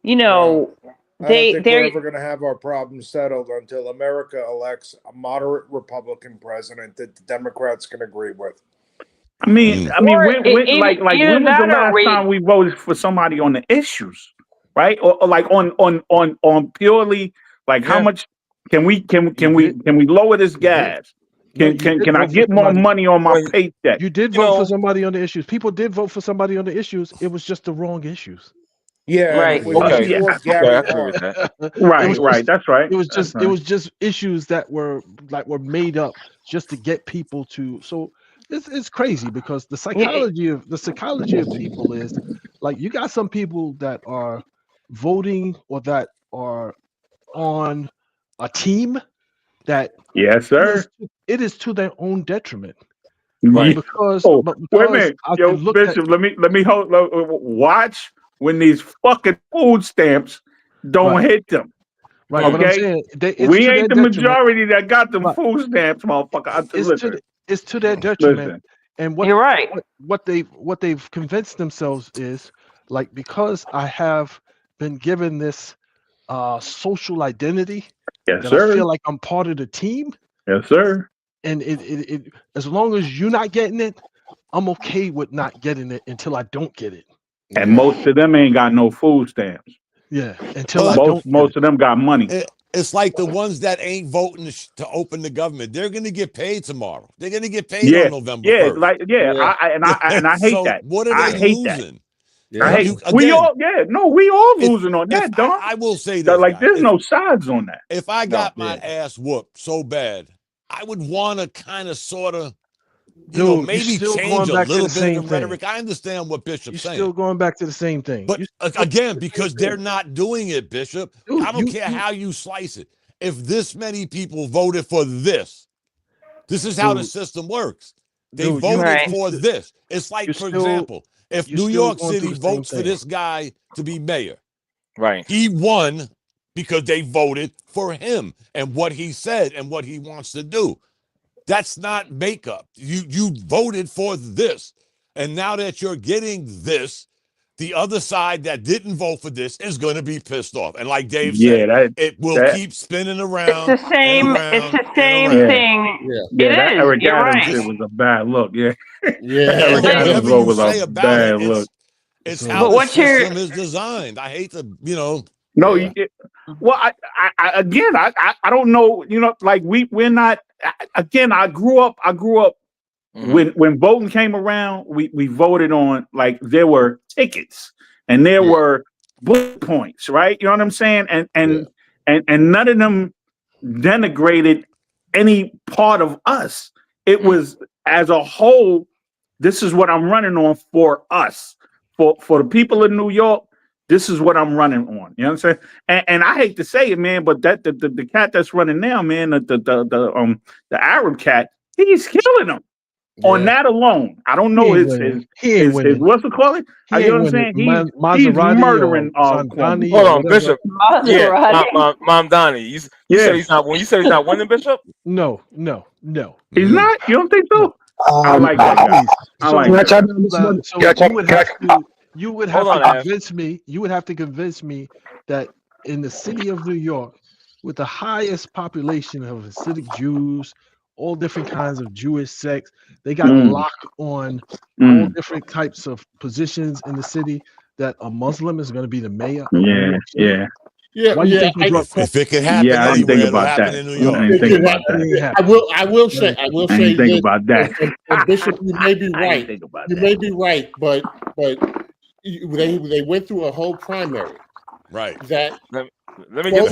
you know, I don't think they're we're ever going to have our problems settled until America elects a moderate Republican president that the Democrats can agree with. I mean, when was the last time we voted for somebody on the issues, right? Or like on purely like how much can we lower this gas? Can I get more money on my paycheck? You did vote for somebody on the issues. People did vote for somebody on the issues. It was just the wrong issues. Yeah, right. Right. That's right. It was just issues that were made up just to get people to. So it's crazy because the psychology of people is like you got some people that are voting or that are on a team that yes, sir. It is to their own detriment. Right. Because wait a minute, yo, Bishop, let me watch when these fucking food stamps don't hit them. Right. Okay. We ain't the majority that got them food stamps, motherfucker. It's to their detriment. Listen. And what you're right. What they've convinced themselves is like because I have been given this social identity yes, that sir. I feel like I'm part of the team. Yes, sir. And it as long as you're not getting it, I'm okay with not getting it until I don't get it. And most of them ain't got no food stamps. Yeah, until most of them got money. It's like the ones that ain't voting to open the government. They're going to get paid tomorrow. They're going to get paid on November 1st. I hate so that. What are they losing? We all losing on that, Don. I will say this. Like, there's no sides on that. If I got my ass whooped so bad, I would want to kind of sort of maybe change a little bit of the rhetoric. I understand what Bishop's saying. Still going back to the same thing. But again, because they're not doing it, Bishop, I don't care how you slice it. If this many people voted for this is how the system works. They voted for this. It's like, for example, if New York City votes for this guy to be mayor, right? He won because they voted for him and what he said and what he wants to do. That's not makeup. You voted for this. And now that you're getting this, the other side that didn't vote for this is going to be pissed off. And like Dave said, it will keep spinning around. It's the same thing. Yeah, that Eric Adams shit was a bad look. Yeah. Eric Adams was a bad look. It's how the system is designed. I hate to, No, well, I don't know. Like we're not. Again, I grew up. When voting came around, we voted on like there were tickets and there were bullet points, right? You know what I'm saying? And none of them denigrated any part of us. It was as a whole. This is what I'm running on for us, for the people in New York. This is what I'm running on. You know what I'm saying? And I hate to say it, man, but that the cat that's running now, man, the Arab cat, he's killing them. On that alone, I don't know his what's it called? You know what I'm saying? He's murdering Hold on, Bishop. Yeah, Mom Donnie. You said he's not. When you said he's not winning, Bishop? No. He's not. You don't think so? No. I like that guy. You would have to convince me. You would have to convince me that in the city of New York, with the highest population of Hasidic Jews, all different kinds of Jewish sects, they got locked on all different types of positions in the city, that a Muslim is going to be the mayor. Yeah, Why you think if it could happen anywhere, it'll happen in New York. I will say think about that. Bishop, you may be right. You may be right, but they went through a whole primary. Right. That let me get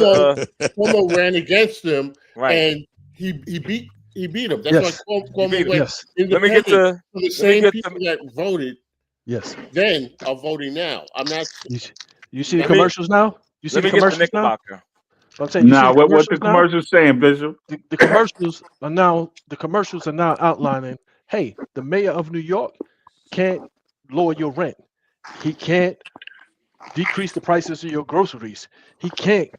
Cuomo ran against him, and he beat him. That's why Cuomo went. Let me get to the same people that voted. Yes. Then are voting now. I'm not. You see the commercials now? You see the commercials now? I'm saying, what the commercials saying, Bishop? The commercials are now outlining, hey, the mayor of New York can't lower your rent. He can't decrease the prices of your groceries. He can't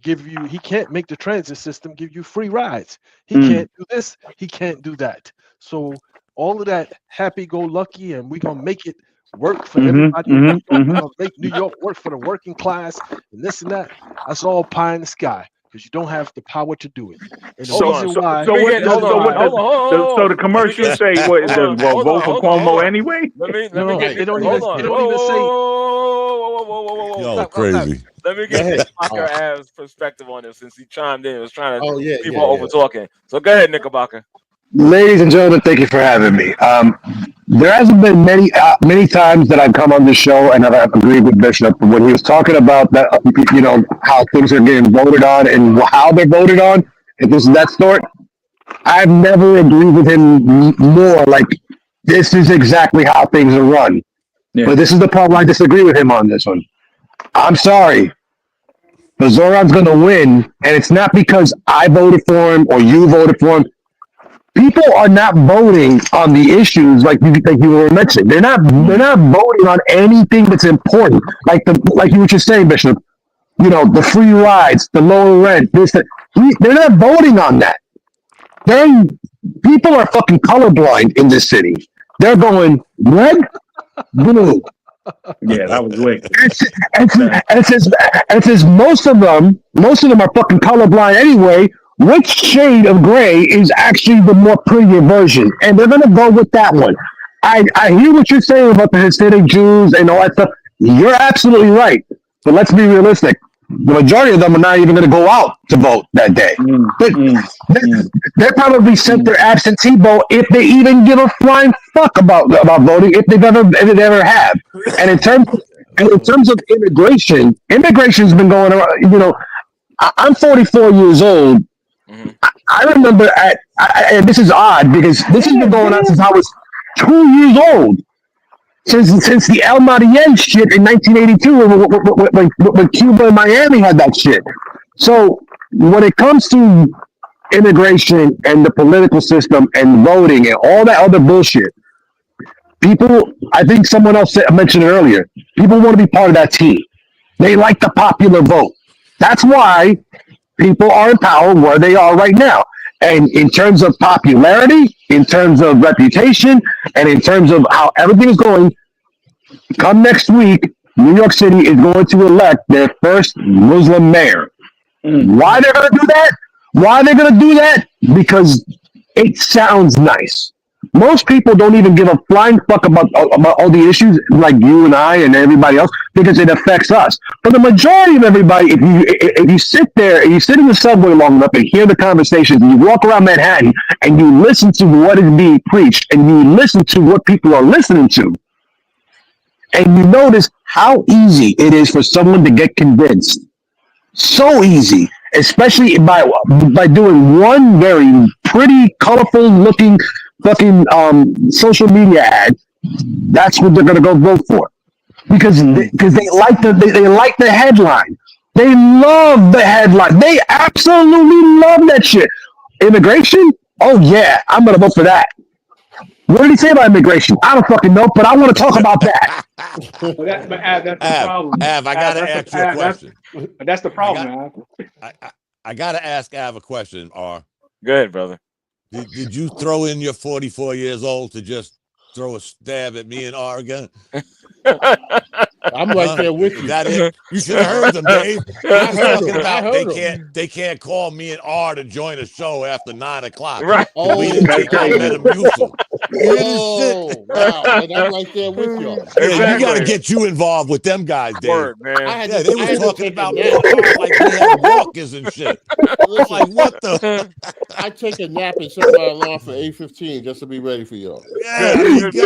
make the transit system give you free rides. He can't do this, he can't do that. So all of that happy-go-lucky, and we're gonna make it work for everybody. We're gonna make New York work for the working class and this and that. That's all pie in the sky, because you don't have the power to do it. And So the commercials say what vote for Cuomo anyway? They don't even say. Yo, crazy. Let me get Knickerbocker as perspective on this, since he chimed in. He was trying to people over talking. So go ahead, Knickerbocker. Ladies and gentlemen, thank you for having me. There hasn't been many times that I've come on this show and I've agreed with Bishop when he was talking about that, how things are getting voted on and how they're voted on, and this and that sort. I've never agreed with him more. Like, this is exactly how things are run. Yeah. But this is the part where I disagree with him on this one. I'm sorry, but Zoran's going to win, and it's not because I voted for him or you voted for him. People are not voting on the issues like you were mentioning. They're not voting on anything that's important. Like you were just saying, Bishop. The free rides, the lower rent, this, that. They're not voting on that. People are fucking colorblind in this city. They're going red, blue. Yeah, that was wicked. And since most of them are fucking colorblind anyway, which shade of gray is actually the more prettier version? And they're going to go with that one. I hear what you're saying about the Hasidic Jews and all that stuff. You're absolutely right. But let's be realistic. The majority of them are not even going to go out to vote that day. They probably sent their absentee vote if they even give a flying fuck about voting, if they ever have. And in terms of immigration's been going around. I'm 44 years old. I remember and this is odd because this has been going on since I was 2 years old. Since the El Mariel shit in 1982 when Cuba and Miami had that shit. So when it comes to immigration and the political system and voting and all that other bullshit, people, I think someone else mentioned it earlier, people want to be part of that team. They like the popular vote. That's why people are in power where they are right now. And in terms of popularity, in terms of reputation, and in terms of how everything is going, come next week, New York City is going to elect their first Muslim mayor. Why they're going to do that? Because it sounds nice. Most people don't even give a flying fuck about all the issues like you and I and everybody else because it affects us. But the majority of everybody, if you sit there and you sit in the subway long enough and hear the conversations and you walk around Manhattan and you listen to what is being preached and you listen to what people are listening to, and you notice how easy it is for someone to get convinced. So easy, especially by doing one very pretty, colorful looking fucking social media ad. That's what they're gonna go vote for because they like the headline. They love the headline. They absolutely love that shit. Immigration? Oh yeah, I'm gonna vote for that. What did he say about immigration? I don't fucking know, but I want to talk about that. That's the problem. Av, I gotta ask you a question. That's the problem, I gotta ask Av a question. Go ahead, brother. Did you throw in your 44 years old to just throw a stab at me and R again? I'm right there with you. Is that it? You should have heard them, Dave. I heard talking about they can't call me and R to join a show after 9 o'clock. Right. Oh, we didn't take out Metamucil. Oh, wow. And I'm right there with y'all. Yeah, exactly. You got to get you involved with them guys, Dave. Word, man. They were talking about me and R like we had walkers and shit. Listen, like, what the? I take a nap and set my alarm for 8:15 just to be ready for y'all. Yeah, that's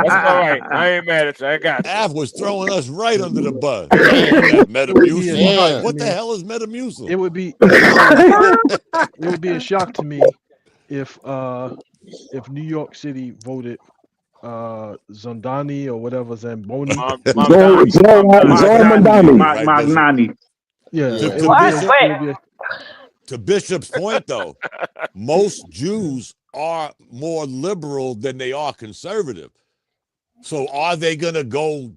all right. I ain't mad at you. I got you. Av was throwing us right under the bus. Metamucil. Yeah. What the hell is Metamucil? It would be a shock to me if New York City voted Zondani or whatever Zamboni. Magnani. Yeah. To Bishop's point, though, most Jews are more liberal than they are conservative. So are they going to go?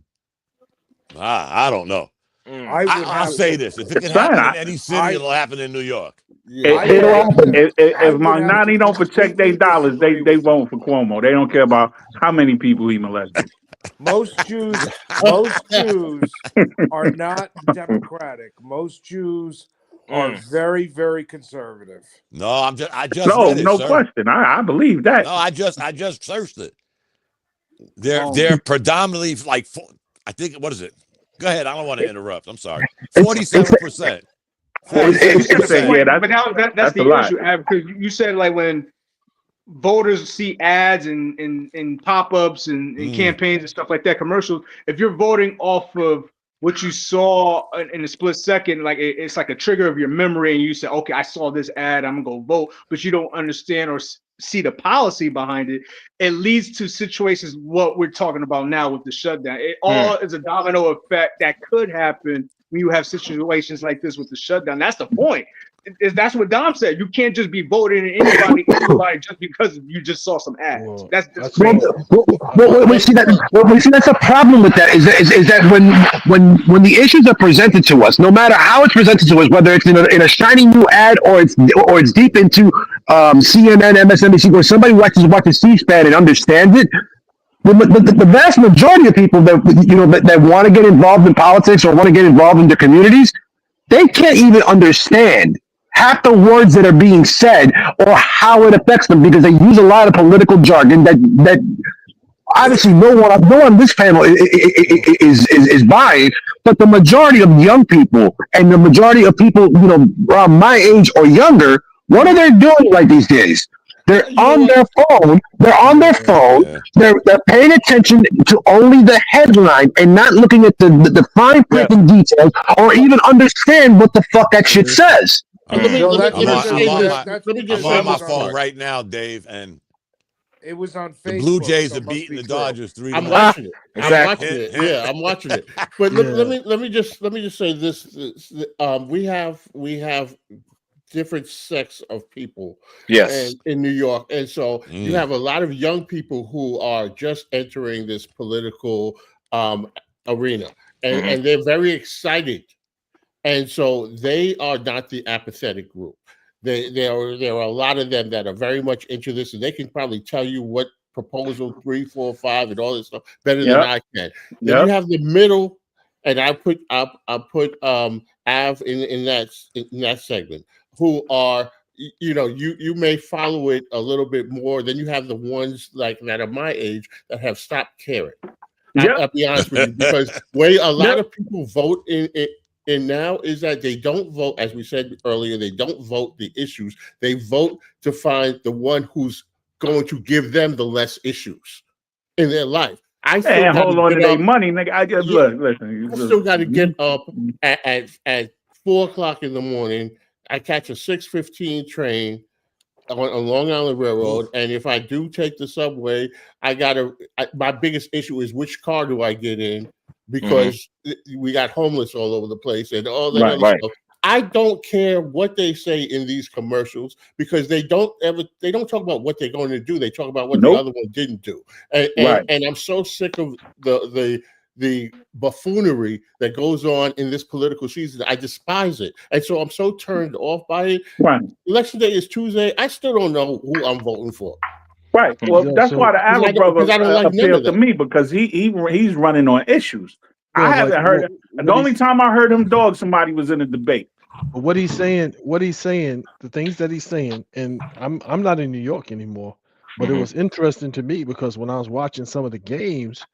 I don't know. I'll say this. If it can happen in any city, it'll happen in New York. If Magnani don't protect their dollars, they vote for Cuomo. They don't care about how many people he molested. Most Jews are not democratic. Most Jews are very, very conservative. No, I just read it, no sir. question. I believe that. No, I just searched it. They're predominantly like, I think, what is it? Go ahead. I don't want to interrupt. I'm sorry. 47%. 47%. Yeah, but that's the issue, because you said like when voters see ads and pop-ups and campaigns and stuff like that, commercials, if you're voting off of what you saw in a split second, like it's like a trigger of your memory, and you say, okay, I saw this ad, I'm gonna go vote, but you don't understand or see the policy behind it, it leads to situations what we're talking about now with the shutdown. It all is a domino effect that could happen when you have situations like this with the shutdown. That's the point. That's what Dom said. You can't just be voting anybody just because you just saw some ads. That's we see that's a problem with that. Is that when the issues are presented to us, no matter how it's presented to us, whether it's in a shiny new ad or it's deep into CNN, MSNBC, where somebody watches C-SPAN and understands it. The vast majority of people that want to get involved in politics or want to get involved in their communities, they can't even understand half the words that are being said or how it affects them, because they use a lot of political jargon that obviously no one on this panel is buying, but the majority of young people and the majority of people around my age or younger, what are they doing like these days? They're on their phone. They're paying attention to only the headline and not looking at the fine print and details, or even understand what the fuck that shit says. I'm on my phone right now, Dave, and it was on Facebook. The Blue Jays are beating the Dodgers 3-1. I'm watching it. Yeah, I'm watching it. But let me just say this. We have different sects of people in New York, and so you have a lot of young people who are just entering this political arena, and they're very excited, and so they are not the apathetic group. There are a lot of them that are very much into this, and they can probably tell you what proposal 3, 4, 5 and all this stuff better than I can. Then you have the middle, and I put Av in that segment, who are, you may follow it a little bit more. Then you have the ones like that of my age that have stopped caring. I'll be honest with you, because way a lot of people vote in now is that they don't vote, as we said earlier, they don't vote the issues. They vote to find the one who's going to give them the less issues in their life. I still hold on to their money, nigga. I just listen. I still got to get up at 4:00 in the morning. I catch a 6:15 train on Long Island Railroad, and if I do take the subway, my biggest issue is which car do I get in, because we got homeless all over the place and all that other stuff. I don't care what they say in these commercials because they don't talk about what they're going to do. They talk about what the other one didn't do. And I'm so sick of the buffoonery that goes on in this political season. I despise it. And so I'm so turned off by it. Right. Election day is Tuesday. I still don't know who I'm voting for. Right. Well, that's why the Allen brother appealed to me because he's running on issues. No, I haven't heard it. The only time I heard him dog somebody was in a debate. But what he's saying, the things that he's saying, and I'm not in New York anymore, but it was interesting to me because when I was watching some of the games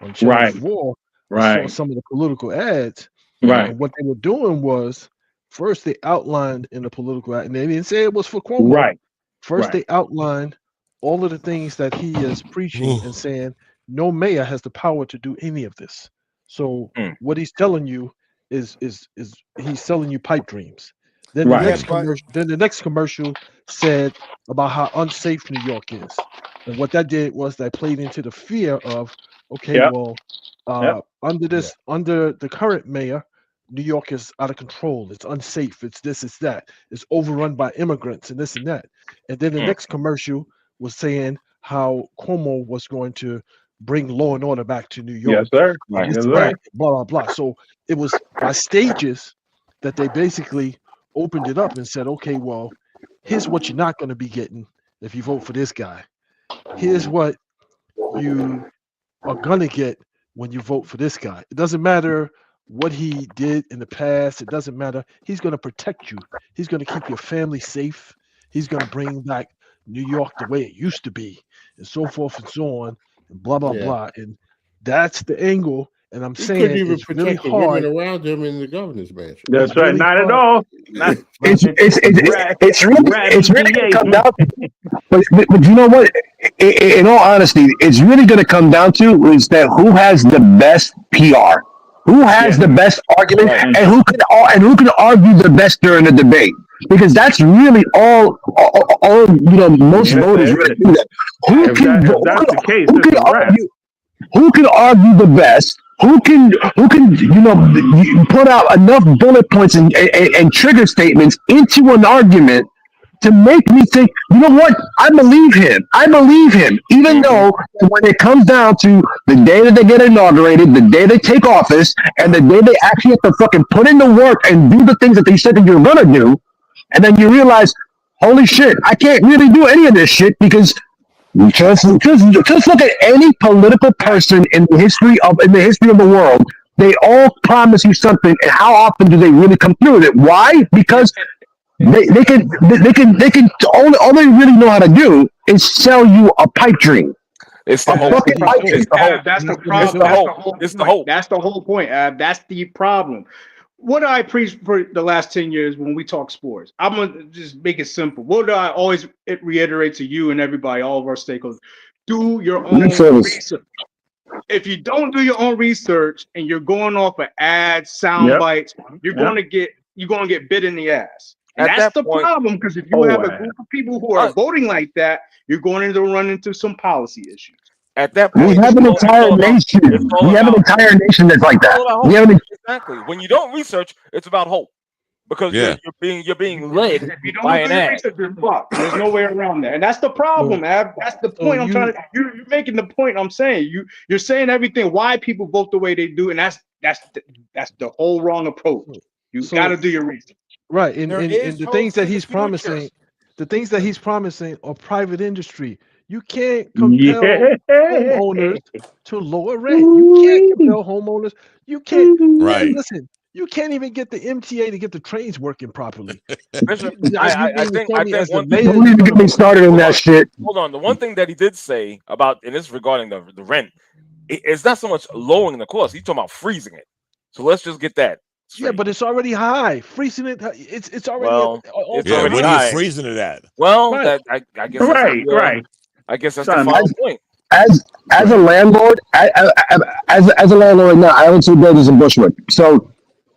on Channel 4, I saw some of the political ads. And what they were doing was first they outlined in the political ad, and they didn't say it was for Cuomo. First they outlined all of the things that he is preaching and saying no mayor has the power to do any of this. So what he's telling you is he's selling you pipe dreams. Then the next commercial said about how unsafe New York is, and what that did was that played into the fear of under the current mayor, New York is out of control. It's unsafe. It's this. It's that. It's overrun by immigrants and this and that. And then the next commercial was saying how Cuomo was going to bring law and order back to New York. Yes, sir. Blah, blah, blah. So it was by stages that they basically opened it up and said, okay, well, here's what you're not going to be getting if you vote for this guy. Here's what you are going to get when you vote for this guy. It doesn't matter what he did in the past. It doesn't matter. He's going to protect you. He's going to keep your family safe. He's going to bring back New York the way it used to be, and so forth and so on. Blah blah blah, and that's the angle. And I'm saying it's really hard around him in the governor's mansion. That's right, not at all. It's really going to come down. But you know what? In all honesty, it's really going to come down to is that who has the best PR, who has the best argument, and who can argue the best during the debate. Because that's really all most voters really do that. Who can argue the best? Who can put out enough bullet points and trigger statements into an argument to make me think, you know what? I believe him. Even though when it comes down to the day that they get inaugurated, the day they take office, and the day they actually have to fucking put in the work and do the things that they said that you're gonna do. And then you realize, holy shit, I can't really do any of this shit because just look at any political person in the history of the world. They all promise you something, and how often do they really come through with it? Why? Because they can all they really know how to do is sell you a pipe dream. It's the whole. That's the problem. That's the whole point. That's the problem. What do I preach for the last 10 years when we talk sports? I'm going to just make it simple. What do I always reiterate to you and everybody, all of our stakeholders? Do your own research. If you don't do your own research and you're going off of ads, sound bites, you're going to get bit in the ass. And that's the problem, because if you have a group of people who are voting like that, you're going to run into some policy issues. At that point, we have an entire nation. We have an entire nation that's like that. Exactly. When you don't research, it's about hope, because you're being led by an ad. There's no way around that, and that's the problem, Ab. That's the point I'm trying to. You're making the point I'm saying. You're saying everything why people vote the way they do, and that's the whole wrong approach. You got to do your research. Right, and the things that he's promising, are private industry. You can't compel homeowners to lower rent. You can't compel homeowners. You can't. Right. Listen, you can't even get the MTA to get the trains working properly. I think one thing. Don't even get me started on that shit. Hold on. The one thing that he did say about, and this regarding the rent, it's not so much lowering the cost. He's talking about freezing it. So let's just get that straight. Yeah, but it's already high. Freezing it, it's already. It's already high. You freezing it at? Well, I guess. Right. I guess that's the final point. As a landlord, as a landlord now, I own 2 buildings in Bushwick. So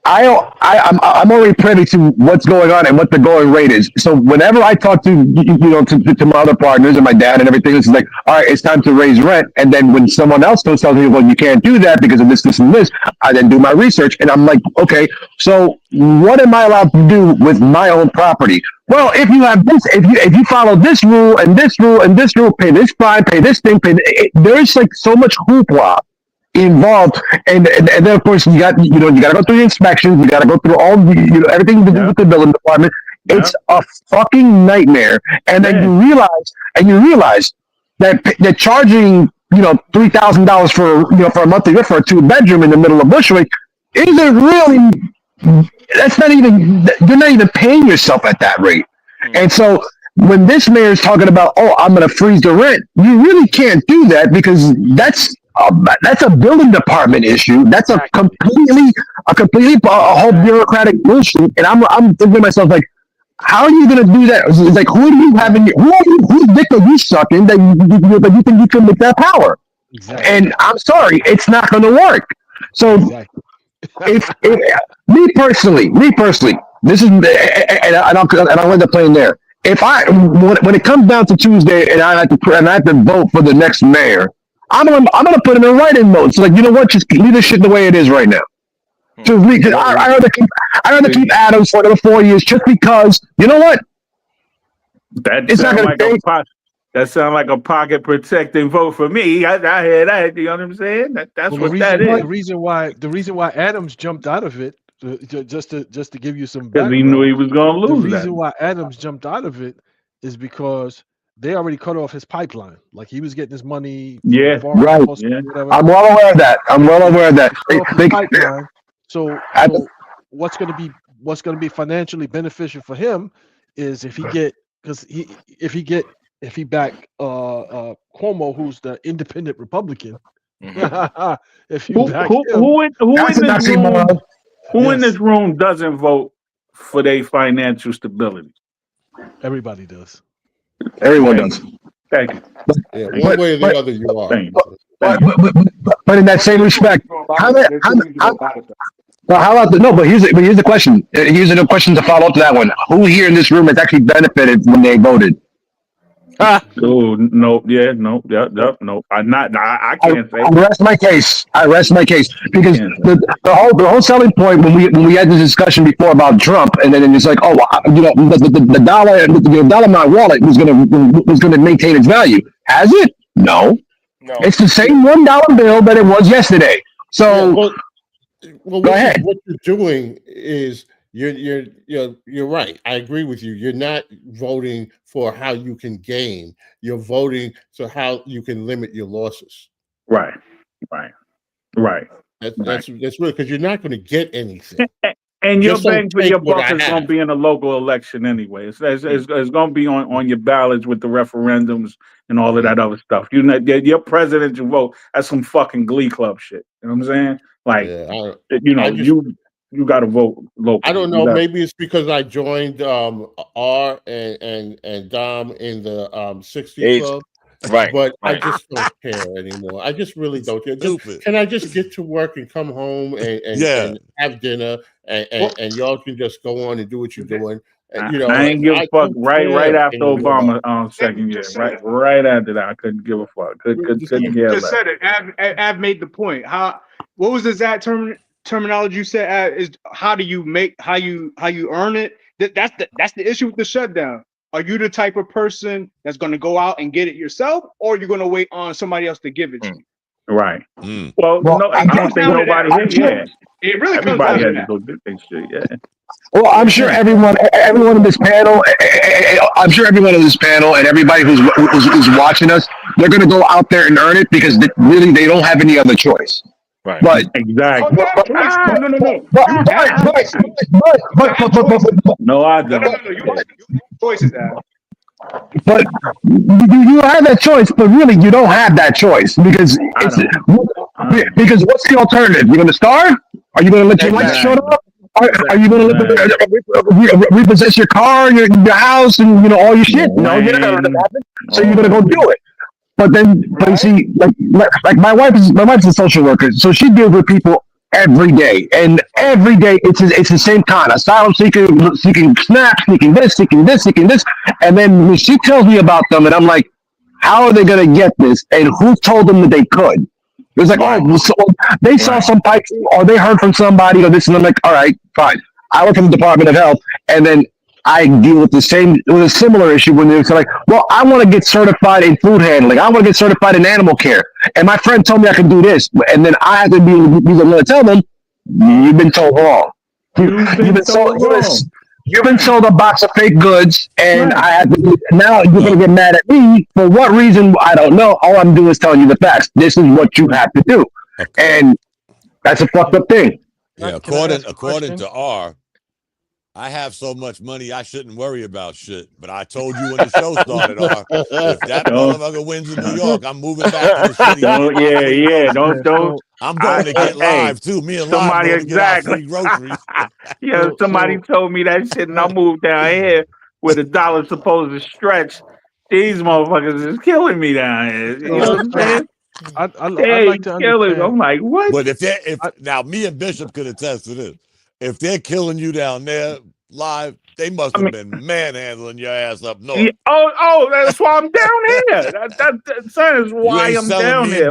I'm already privy to what's going on and what the going rate is. So whenever I talk to to my other partners and my dad and everything, it's like, all right, it's time to raise rent. And then when someone else goes tells me, well, you can't do that because of this, this, and this, I then do my research and I'm like, okay, so what am I allowed to do with my own property? Well, if you have this, if you follow this rule and this rule and this rule, pay this fine, pay this thing, there's like so much hoopla involved, and then of course you got to go through the inspections, you got to go through all the everything to do with the building department. It's a fucking nightmare, and then you realize that they're charging $3,000 for a monthly rent for a 2-bedroom in the middle of Bushwick isn't really. That's not even. You're not even paying yourself at that rate, and so. When this mayor is talking about, I'm going to freeze the rent, you really can't do that because that's a building department issue. That's a completely whole bureaucratic bullshit. And I'm thinking to myself, like, how are you going to do that? It's like, who do you have in your, whose dick are you sucking that you think you can make that power? Exactly. And I'm sorry, it's not going to work. So, me personally, this is, and I'll end up playing there. If when it comes down to Tuesday and I have to vote for the next mayor, I'm gonna put him in write-in mode. So, like, you know what? Just leave this shit the way it is right now. I rather keep Adams for another 4 years just because you know what? That sounds like a pocket protecting vote for me. I hear that. You know what I'm saying? That's what that is. The reason why Adams jumped out of it. Just to give you some background, because he knew he was going to lose. The reason why Adams jumped out of it is because they already cut off his pipeline. Like, he was getting his money. Yeah, right. Yeah. I'm well aware of that. So what's going to be financially beneficial for him is if he back Cuomo, who's the independent Republican. If you back him, who in this room doesn't vote for their financial stability? Everybody does. Everyone does. Thank you. Yeah, one way or the other, you are. But in that same respect, how about but here's the question. Here's the question to follow up to that one. Who here in this room has actually benefited when they voted? Oh no! Yeah, no. I can't say. I rest my case because the whole selling point when we had this discussion before about Trump, and then it's like, the dollar in my wallet was gonna maintain its value. Has it? No. It's the same $1 bill that it was yesterday. So, go ahead. What you're doing is. You're right. I agree with you. You're not voting for how you can gain. You're voting so how you can limit your losses. Right. That's really because you're not going to get anything. And your bang for your buck is going to be in a local election anyway. It's going to be on your ballots with the referendums and all of that other stuff. Your presidential vote, that's some fucking Glee Club shit. You know what I'm saying? Like, you got to vote local. I don't know. Maybe it's because I joined R and Dom in the 60 club. Right. But I just don't care anymore. I just really don't care. Can I just get to work and come home and have dinner and y'all can just go on and do what you're doing? And, I ain't give a fuck right after Obama second year. Right after that, I couldn't give a fuck. Couldn't care less. Just said it. Av made the point. What was the exact terminology you said? Is how do you earn it? That's the issue with the shutdown. Are you the type of person that's going to go out and get it yourself, or are you going to wait on somebody else to give it to you? Right. Well, no, I don't think nobody here. It really everybody has to go do their shit. Yeah. Well, I'm sure everyone in this panel, and everybody who's watching us, they're going to go out there and earn it because really they don't have any other choice. Right. But exactly. No, I don't. No, choices that. But you have that choice, but really you don't have that choice because what's the alternative? You're going to starve? Are you going to let your lights shut up? Are you going to repossess your car, your house, and all your shit? No, you're not going to happen. So you're going to go do it. But you see, like my wife's a social worker, so she deals with people every day, and every day it's the same kind. Asylum seeking snacks, seeking this, and then when she tells me about them, and I'm like, how are they going to get this, and who told them that they could? It was like, so they saw some pipe, or they heard from somebody, or this, and I'm like, all right, fine. I work in the Department of Health, and then I deal with a similar issue when they're like, well, I want to get certified in food handling. I want to get certified in animal care. And my friend told me I can do this. And then I have to be the one to tell them, you've been told wrong. You've been sold a box of fake goods, and I have to. Now you're going to get mad at me for what reason? I don't know. All I'm doing is telling you the facts. This is what you have to do, and that's a fucked up thing. Yeah, according to R, I have so much money I shouldn't worry about shit. But I told you when the show started, R, if that motherfucker wins in New York, I'm moving back to the city. Don't. I'm going to get live too. Me and Live going to get our free groceries. Somebody told me that shit, and I moved down here where the dollar's supposed to stretch. These motherfuckers is killing me down here. You know what I'm saying? I'd like to understand. I'm like, what? But if now me and Bishop could attest to this. If they're killing you down there Live, they must have been manhandling your ass up north. Yeah, that's why I'm down here. That is why I'm down here.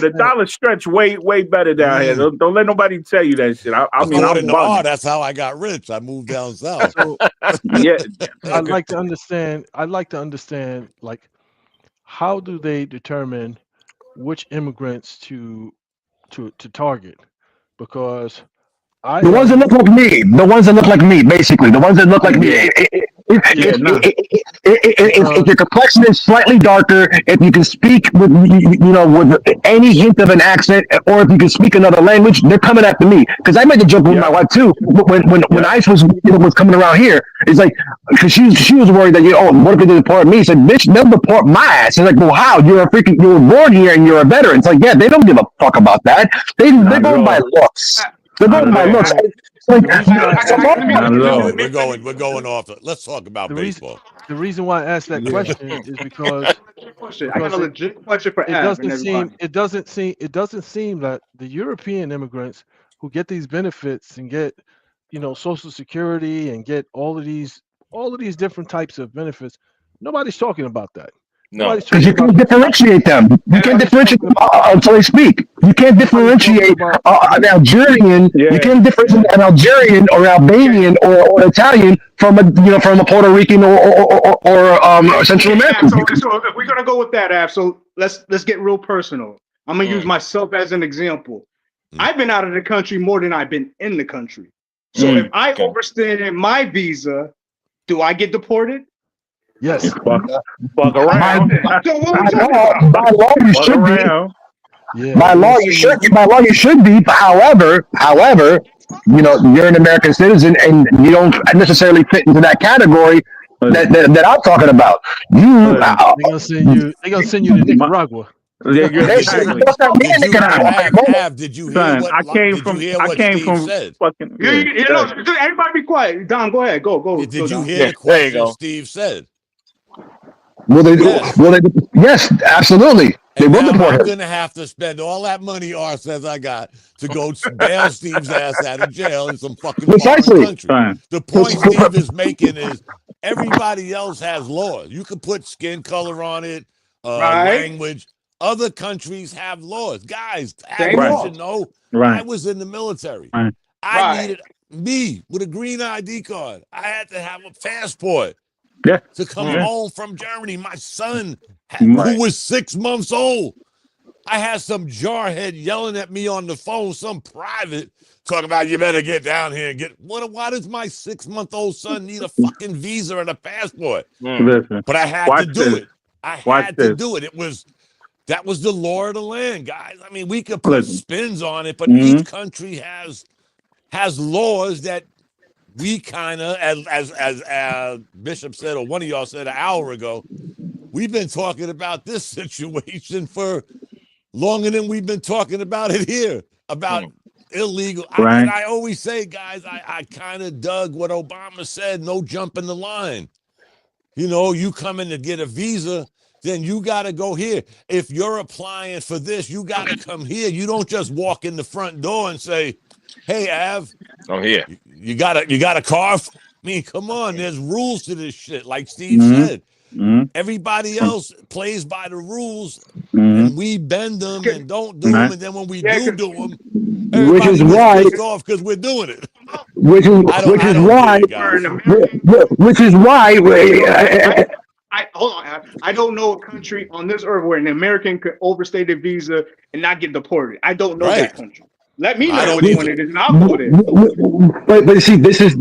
The dollar stretch way better down here. Don't let nobody tell you that shit. That's how I got rich. I moved down south. I'd like to understand. Like, how do they determine which immigrants to target? Because the ones that look like me, basically, the ones that look like me. If your complexion is slightly darker, if you can speak with any hint of an accent, or if you can speak another language, they're coming after me. Because I made the joke with my wife too. When ICE was coming around here, it's like, because she was worried that what if they deport me? It's like, bitch, they'll deport my ass. It's like, well, how? You were born here and you're a veteran. It's like, yeah, they don't give a fuck about that. They're going by looks. They're going by looks. We're going off. Let's talk about baseball. The reason why I asked that question is because I got a legit question for it doesn't seem that the European immigrants who get these benefits and get Social Security and get all of these different types of benefits, nobody's talking about that. No, because you can't differentiate them. You can't differentiate them until they speak. You can't differentiate an Algerian. You can't differentiate an Algerian or Albanian or Italian from a Puerto Rican or Central American. So if we're gonna go with that, Av, so let's get real personal. I'm gonna use myself as an example. I've been out of the country more than I've been in the country. So if I overstay my visa, do I get deported? Yes. Fuck around. By law, you should be. By law, you should be. By law, you should be. However, you're an American citizen, and you don't necessarily fit into that category that I'm talking about. They're gonna send you to Nicaragua. Did you hear what? I came from said? Everybody be quiet. Dom, go ahead. Go. Did you hear the question Steve said? Yes, absolutely. They will deport her. I'm going to have to spend all that money R says I got to go bail Steve's ass out of jail in some fucking foreign country. The point Steve is making is everybody else has laws. You can put skin color on it, language. Other countries have laws. Guys, you should know, I was in the military. I needed me with a green ID card. I had to have a passport. To come home from Germany. My son, who was 6 months old, I had some jarhead yelling at me on the phone, some private, talking about you better get down here and get. Why does my 6-month-old son need a fucking visa and a passport? But I had to do it. I had to do it. That was the law of the land, guys. I mean, we could put spins on it, but each country has laws that we kind of, as Bishop said, or one of y'all said an hour ago, we've been talking about this situation for longer than we've been talking about it here, about illegal. I always say, guys, I kind of dug what Obama said, no jumping the line. You come in to get a visa, then you got to go here. If you're applying for this, you got to come here. You don't just walk in the front door and say, "Hey, Av, I'm here. You got a car?" I mean, come on. There's rules to this shit. Like Steve said, everybody else plays by the rules, and we bend them and don't do them. And then when we do them, everybody gets pissed off because we're doing it. Which is why. Hold on. I don't know a country on this earth where an American could overstay their visa and not get deported. I don't know that country. Let me know which one it is, and I'll go there. But see, this is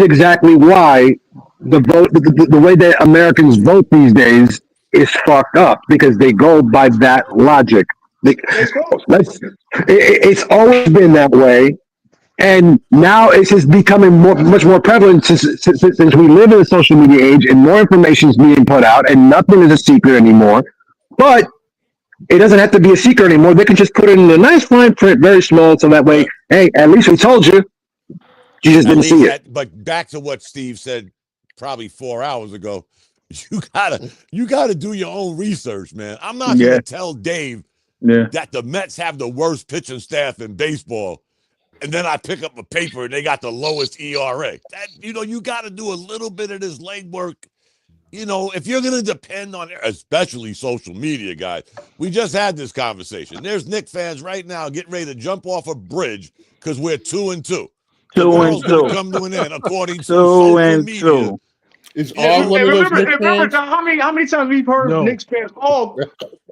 exactly why the way that Americans vote these days is fucked up, because they go by that logic. It's always been that way. And now it's just becoming much more prevalent since we live in a social media age, and more information is being put out, and nothing is a secret anymore. But it doesn't have to be a secret anymore. They can just put it in a nice fine print, very small, so that way, hey, at least we told you. You just didn't see it. But back to what Steve said probably 4 hours ago, you gotta do your own research, man. I'm not gonna tell Dave that the Mets have the worst pitching staff in baseball, and then I pick up a paper and they got the lowest ERA. You got to do a little bit of this legwork. If you're going to depend on, especially social media, guys, we just had this conversation. There's Knicks fans right now getting ready to jump off a bridge because we're 2-2. The world's going to come to an end according to social media. Is all one of those Knicks fans? How many times we've heard Knicks fans? Oh,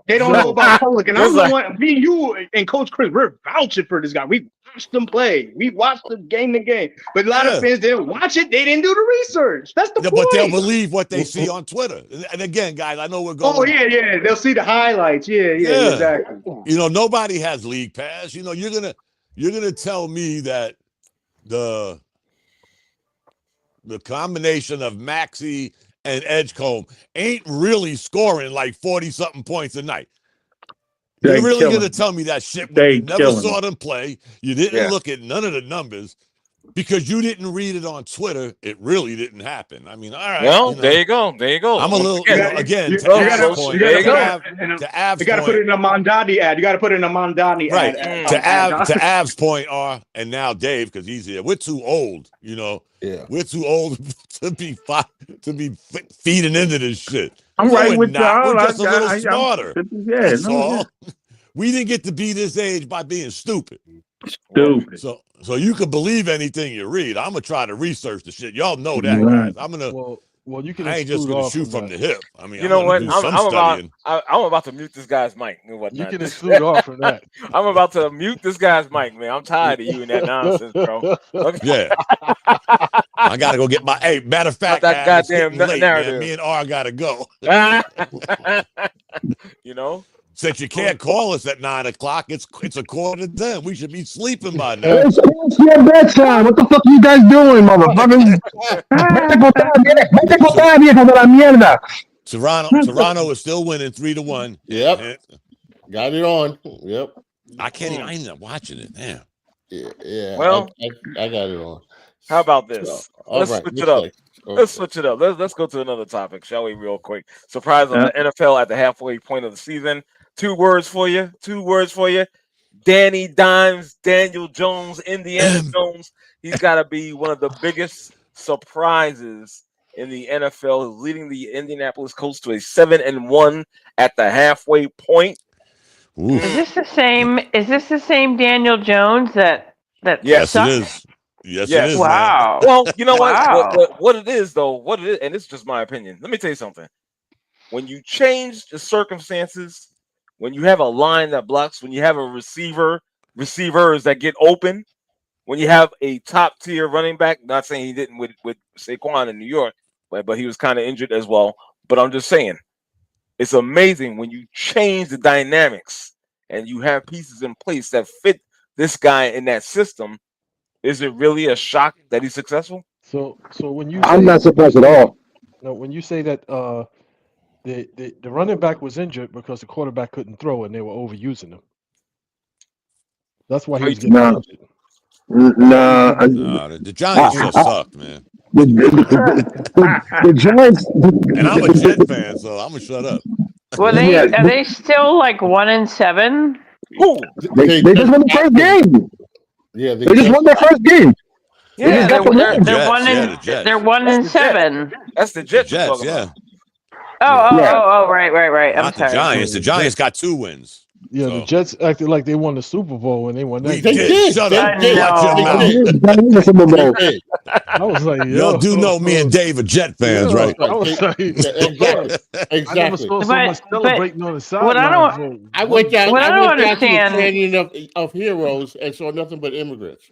they don't know about public, and I'm the one. Me and you and Coach Chris, we're vouching for this guy. We watched them play. We watched them game to game. But a lot of fans didn't watch it. They didn't do the research. That's the point. But they'll believe what they see on Twitter. And again, guys, I know we're going. Oh yeah. They'll see the highlights. Yeah, exactly. Nobody has league pass. You're gonna tell me that the combination of Maxey and Edgecombe ain't really scoring like 40-something points a night. You're really going to tell me that shit when you never saw them play, you didn't look at none of the numbers, because you didn't read it on Twitter, it really didn't happen. I mean, all right. Well, there you go. I'm a little, again, to Av's point. You got to put it in a Mondani ad. You got to put it in a Mondani ad. Right. To Av's point, and now Dave, because he's here, we're too old, We're too old to be feeding into this shit. I'm right with y'all. We're just a little smarter. That's all. We didn't get to be this age by being stupid. So you can believe anything you read. I'm gonna try to research the shit. Y'all know that, guys. I'm gonna. Well, you can. I ain't just gonna shoot from the hip. I mean, you know what? I'm about to mute this guy's mic and whatnot. You can exclude off from that. I'm about to mute this guy's mic, man. I'm tired of you and that nonsense, bro. Okay. Yeah. I gotta go get my. Hey, matter of fact, that goddamn late, narrative. Man. Me and R gotta go. Since you can't call us at 9 o'clock, it's 9:45. We should be sleeping by now. It's your bedtime. What the fuck are you guys doing, motherfuckers? Toronto is still winning 3-1. Yep. Got it on. Yep. I ain't not watching it now. Yeah. Well, I got it on. How about this? Let's switch it up. Okay. Let's switch it up. Let's go to another topic, shall we, real quick? Surprise on the NFL at the halfway point of the season. Two words for you. Danny Dimes, Daniel Jones, Indiana Jones. He's got to be one of the biggest surprises in the NFL, leading the Indianapolis Colts to a 7-1 at the halfway point. Ooh. Is this the same Daniel Jones that Yes, sucked? it is. Yes, it is. Wow. Man. Well, you know what it is, though, and it's just my opinion. Let me tell you something. When you change the circumstances, when you have a line that blocks, when you have a receivers that get open, when you have a top tier running back, not saying he didn't with Saquon in New York, but he was kind of injured as well. But I'm just saying, it's amazing when you change the dynamics and you have pieces in place that fit this guy in that system. Is it really a shock that he's successful? So when you I'm not surprised at all. No, when you say that the running back was injured because the quarterback couldn't throw and they were overusing him. That's why he was getting injured. No, the Giants just sucked, man. The Giants. And I'm a Jet fan, so I'm gonna shut up. Well, are they still like 1-7? They just won the first game. Yeah, they just won their first game. Yeah, they're 1-7. Jets. They're 1-7. That's the Jets. Yeah. Oh, right. I'm Not sorry. the Giants. The Giants got 2 wins. Yeah, the Jets acted like they won the Super Bowl when they won that. We did. Shut up. They Watch did. I was like, y'all do know me and Dave are Jet fans, right? I was like, exactly. I never saw so much celebrating on the what sideline. I went down. What I I don't went down to the understand- Canyon of Heroes and saw nothing but immigrants.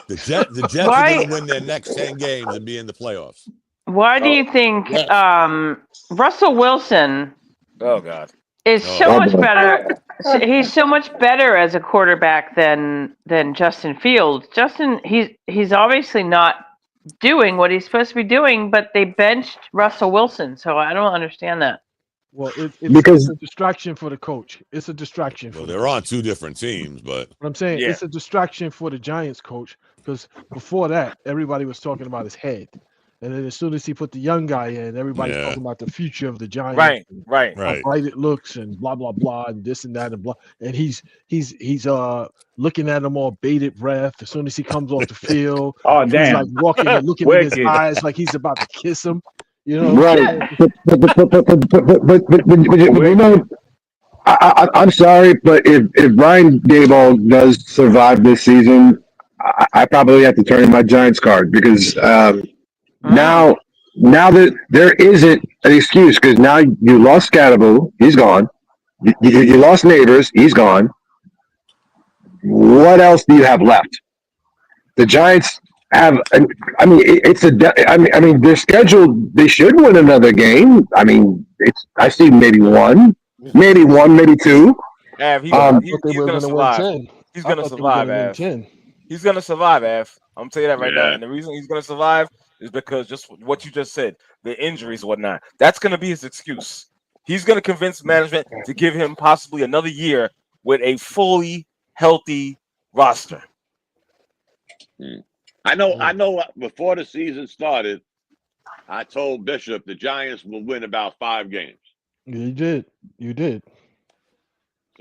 The Jets are going to win their next 10 games and be in the playoffs. Why do you think Russell Wilson Oh God. is so much better? He's so much better as a quarterback than Justin Fields. Justin, he's obviously not doing what he's supposed to be doing, but they benched Russell Wilson, so I don't understand that. Well, it's a distraction for the coach. It's a distraction. Well, they're on 2 different teams, but I'm saying it's a distraction for the Giants coach because before that, everybody was talking about his head. And then as soon as he put the young guy in, everybody's talking about the future of the Giants. Right. How bright it looks and blah, blah, blah, and this and that and blah. And he's looking at him all bated breath as soon as he comes off the field. Oh, damn. He's like walking and looking in his eyes like he's about to kiss him. You know? Right. But you know, I'm sorry, but if Brian Daboll does survive this season, I probably have to turn in my Giants card because now that there isn't an excuse because now you lost Scatterbo, he's gone. You lost Neighbors, he's gone. What else do you have left? The Giants have. I mean, they're scheduled. They should win another game. I mean, I see maybe one, maybe 2. He's gonna survive. He's gonna survive, Av. He's gonna survive, Av. I'm gonna tell you that right now. And the reason he's gonna survive is because just what you just said, the injuries, whatnot. That's gonna be his excuse. He's gonna convince management to give him possibly another year with a fully healthy roster. I know. Before the season started, I told Bishop the Giants will win about 5 games. You did.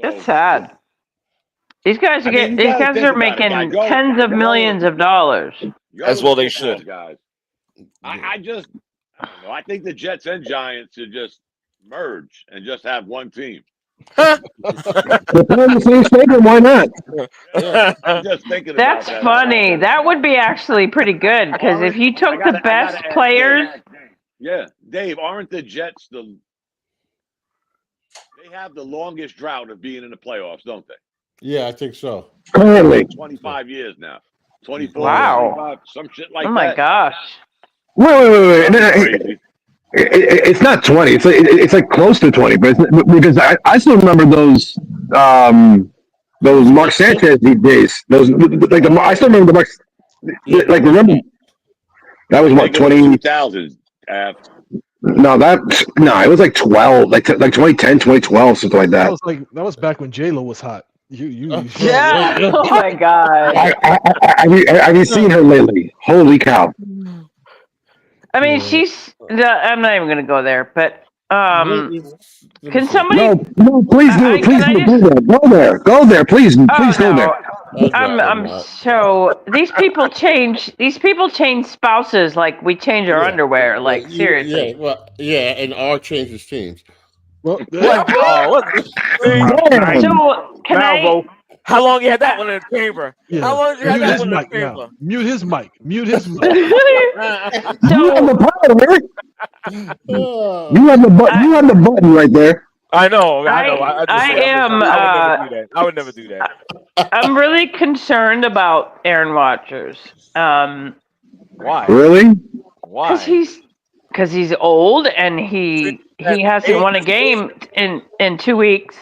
That's sad. These guys are making tens of millions of dollars. As well they should. Guys. I don't know. I think the Jets and Giants should just merge and just have one team. They're playing the same stadium. Why not? I'm just thinking That's about that. funny. That would be actually pretty good because if you took the best players. Yeah, Dave, aren't the Jets they have the longest drought of being in the playoffs, don't they? Yeah, I think so. Currently, 25 years now. 24. Wow. 25, some shit like that. Oh my gosh. Wait. No, it's not 20. It's like close to 20, but because I still remember those Mark Sanchez days. I still remember the Mark. Like remember that was what 20,000. No, it was like 12, like 2010, 2012, something like that. That was back when J-Lo was hot. Yeah. Oh my God. Have you seen her lately? Holy cow! I mean, I'm not even going to go there, but can somebody? No, please do. Go there, please go there. I'm so these people change spouses like we change our underwear, like seriously. And R changes teams. Well, so can I? How long you had that one in the chamber? Yeah. How long did you have that one in the chamber? Mute his mic. You have the button, Rick. You have the button right there. I know. I would never do that. I'm really concerned about Aaron Rodgers. Why? Really? Why? Because he's old and he hasn't won a game in 2 weeks.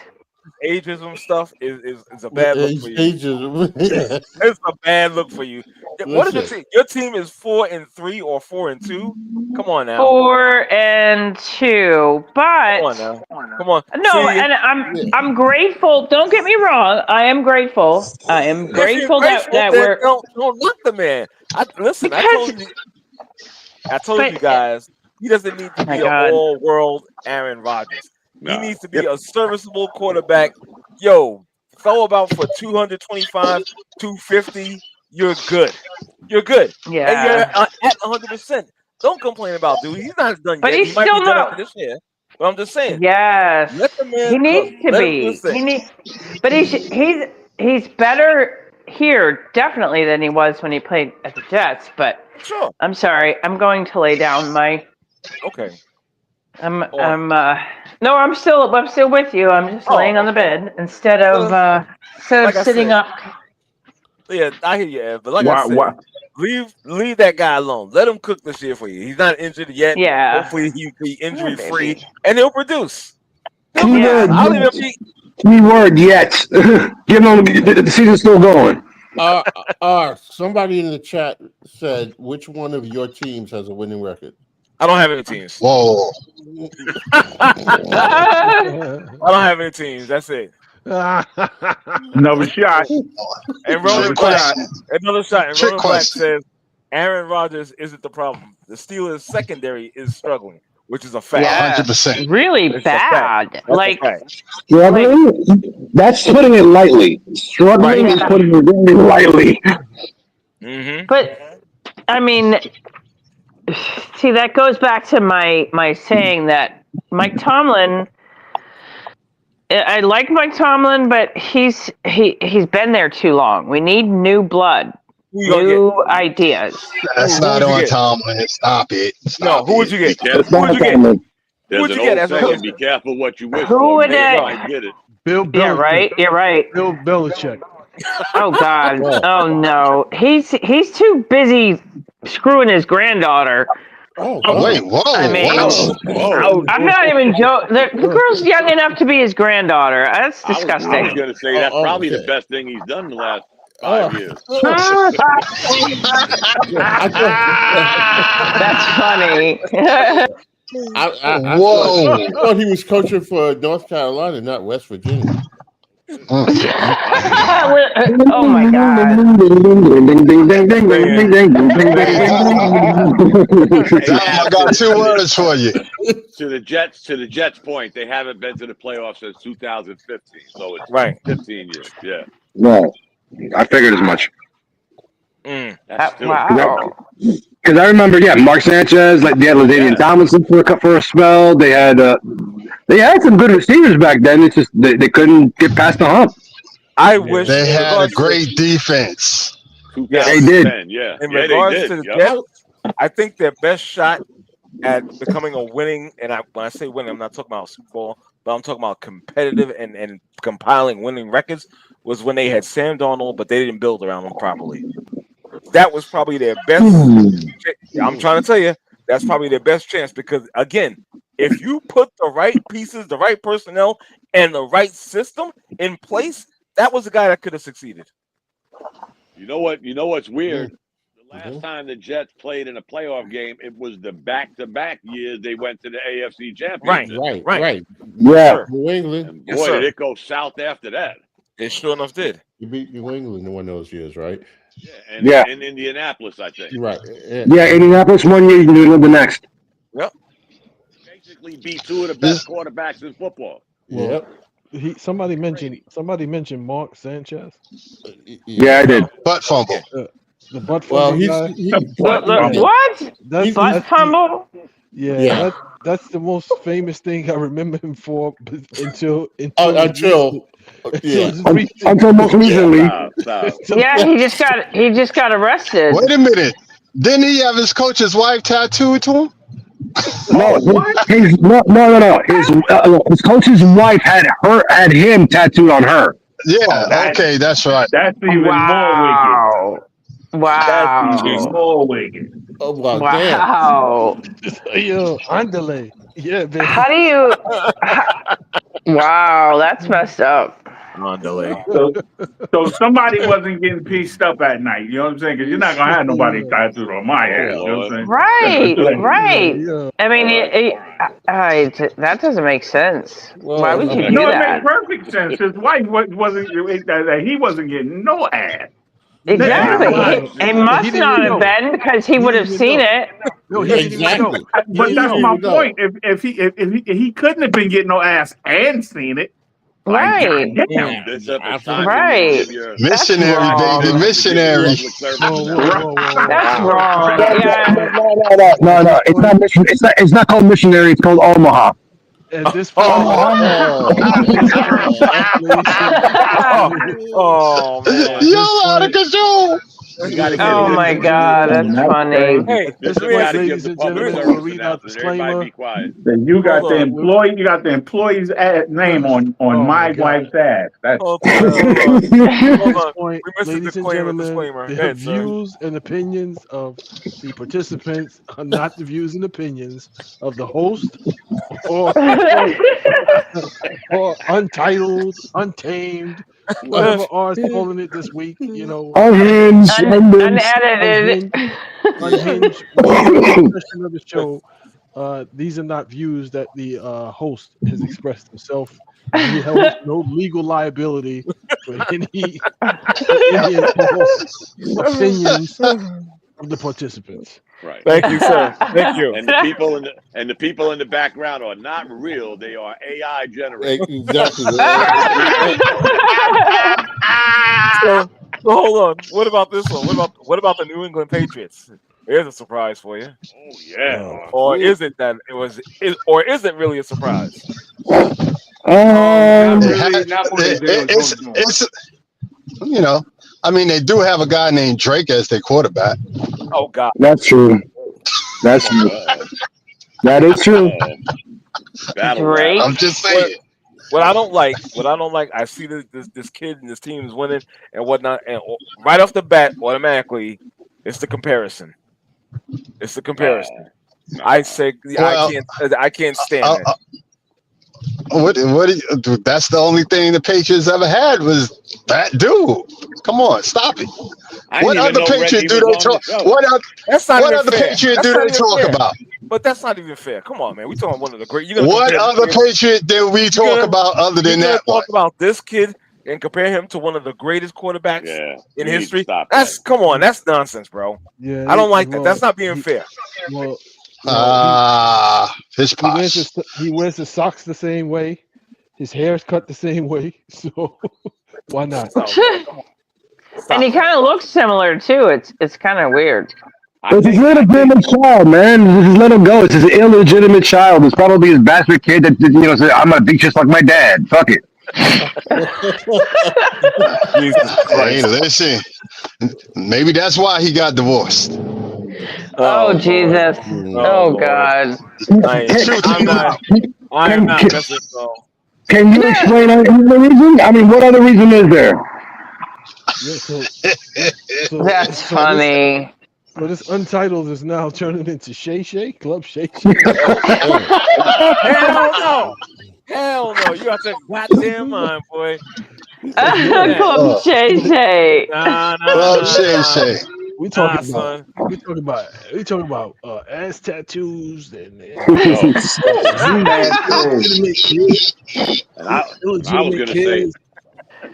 ageism stuff is a bad look for you. Ageism. It's a bad look for you. What is your team? Your team is 4-3 or 4-2. Come on now. 4-2, but come on now. Come on. No, See, and I'm grateful. Don't get me wrong. I am grateful. I am grateful that we're don't look the man. I told you guys he doesn't need to be an all-world Aaron Rodgers. He needs to be a serviceable quarterback. Yo, throw about for 225, 250. You're good. You're good. Yeah. And you're at 100%. Don't complain about dude. He's not done but yet. He's he might still be done after this year. But I'm just saying. Yes. Let the man he needs to be. But he's better here definitely than he was when he played at the Jets. But sure. I'm sorry. I'm going to lay down my. Okay. I'm still with you. I'm just laying on the bed instead of sitting up. Yeah, I hear you, Ed. But like I said, leave that guy alone. Let him cook this year for you. He's not injured yet. Yeah. Hopefully he'll be injury free and he'll produce. Keyword yet. Give him the season's still going. Somebody in the chat said, which one of your teams has a winning record? I don't have any teams. Whoa. I don't have any teams. That's it. Another shot. And Ronan Black, another shot. And Ronan Black says, Aaron Rodgers isn't the problem. The Steelers' secondary is struggling, which is a fact. Yeah, 100%. Really bad. Struggling? That's putting it lightly. Struggling is putting it really lightly. Mm-hmm. But I mean, see, that goes back to my saying that Mike Tomlin. I like Mike Tomlin, but he's been there too long. We need new blood, new ideas. That's not on Tomlin. Stop it. No, who would you get? There's an old saying, be careful what you wish Who for. would I get it. Bill Yeah, right. You're right. Bill Belichick. Oh God. Oh no. He's too busy screwing his granddaughter. Oh, wait, whoa. I mean, whoa. I'm not even joking. The girl's young enough to be his granddaughter. That's disgusting. I was going to say that's probably the best thing he's done in the last 5 years. That's funny. I thought he was coaching for North Carolina, not West Virginia. Oh my God. I got 2 words for you. To the Jets point, they haven't been to the playoffs since 2015. So it's 15 years. Yeah. Right. I figured as much. Wow. Because I remember, Mark Sanchez, they had LaDainian Tomlinson for a spell. They had some good receivers back then. It's just they couldn't get past the hump. I wish they had a great defense. They did. In regards to the Jets, I think their best shot at becoming a winning, and when I say winning, I'm not talking about Super Bowl, but I'm talking about competitive and compiling winning records, was when they had Sam Darnold, but they didn't build around him properly. That was probably their best. I'm trying to tell you, that's probably their best chance because, again, if you put the right pieces, the right personnel, and the right system in place, that was the guy that could have succeeded. You know what's weird? The last time the Jets played in a playoff game, it was the back-to-back years they went to the AFC Championship. Right. Yeah. New England. And boy, did it go south after that. It sure enough did. You beat New England in one of those years, right? Yeah, in Indianapolis, I think. Right. Yeah, Indianapolis 1 year, New England the next. Yep. Basically beat 2 of the best quarterbacks in football. Yep. Somebody mentioned Mark Sanchez. Yeah, I did. Butt fumble. The butt fumble guy. What? Butt fumble? Yeah. That's the most famous thing I remember him for until most recently. Yeah, he just got arrested. Wait a minute. Didn't he have his coach's wife tattooed to him? No. His coach's wife had him tattooed on her. Yeah. Okay, that's right. That's even more wicked. Wow. That's even more wicked. Oh my wow. Yo, Andale. Yeah, baby. How do you Wow, that's messed up. So somebody wasn't getting pieced up at night. You know what I'm saying? Because you're not gonna have nobody tied through on my ass. You know what I'm saying? Right. I mean, that doesn't make sense. Why would you do No, it that? makes perfect sense. His wife wasn't that he wasn't getting no ass. Exactly. It must not have been because he would have seen it. No, he didn't even know. But that's my point. If he couldn't have been getting no ass and seen it, like, right? Right. Missionary, baby, missionary. That's wrong. Yeah. No. It's not mission. It's not called missionary. It's called Omaha. At this point, oh man, You're out of control. Oh my God, that's funny. Hey, this point, ladies and gentlemen, we'll read out the disclaimer. Then you got the employee's name on my wife's ass. That's hold At this point, ladies and gentlemen, the views and opinions of the participants are not the views and opinions of the host or Untitled, Untamed, whatever R's calling it this week, you know. Unhinged, unedited, unhinged version of the show. These are not views that the host has expressed himself. He holds no legal liability for any opinions of the participants. Right. Thank you, sir. Thank you. And the people in the background are not real. They are AI generated. Exactly. So hold on. What about this one? What about the New England Patriots? Here's a surprise for you. Oh yeah. Or is it that it was? Or is it really a surprise? It's you know, I mean, they do have a guy named Drake as their quarterback. Oh God, that's true. That's true. That is true. Drake. I'm just saying. What I don't like, I see this kid and this team is winning and whatnot, and right off the bat, automatically, it's the comparison. It's the comparison. I say I can't stand it. That's the only thing the Patriots ever had was that dude. Come on, stop it. What other Patriot do they talk? What other Patriot do they talk about? But that's not even fair. Come on, man. We talking one of the great. What other Patriot did we talk about other than that? Talk about this kid and compare him to one of the greatest quarterbacks in history. Come on, that's nonsense, bro. Yeah, I don't like that. That's not being fair. Well, his posh. He wears his socks the same way. His hair's cut the same way. So why not? And he kind of looks similar too. It's kind of weird. It's his illegitimate child, man. Just let him go. It's his illegitimate child. It's probably his bastard kid that said, "I'm gonna be just like my dad." Fuck it. Hey, listen. Maybe that's why he got divorced. Oh Jesus! Oh God! I'm not. Can you explain any other reason? I mean, what other reason is there? That's funny. So this Untitled is now turning into Club Shay. Hell no! You got that goddamn mind, boy. Club Shay. Club Shay. We talking about ass tattoos and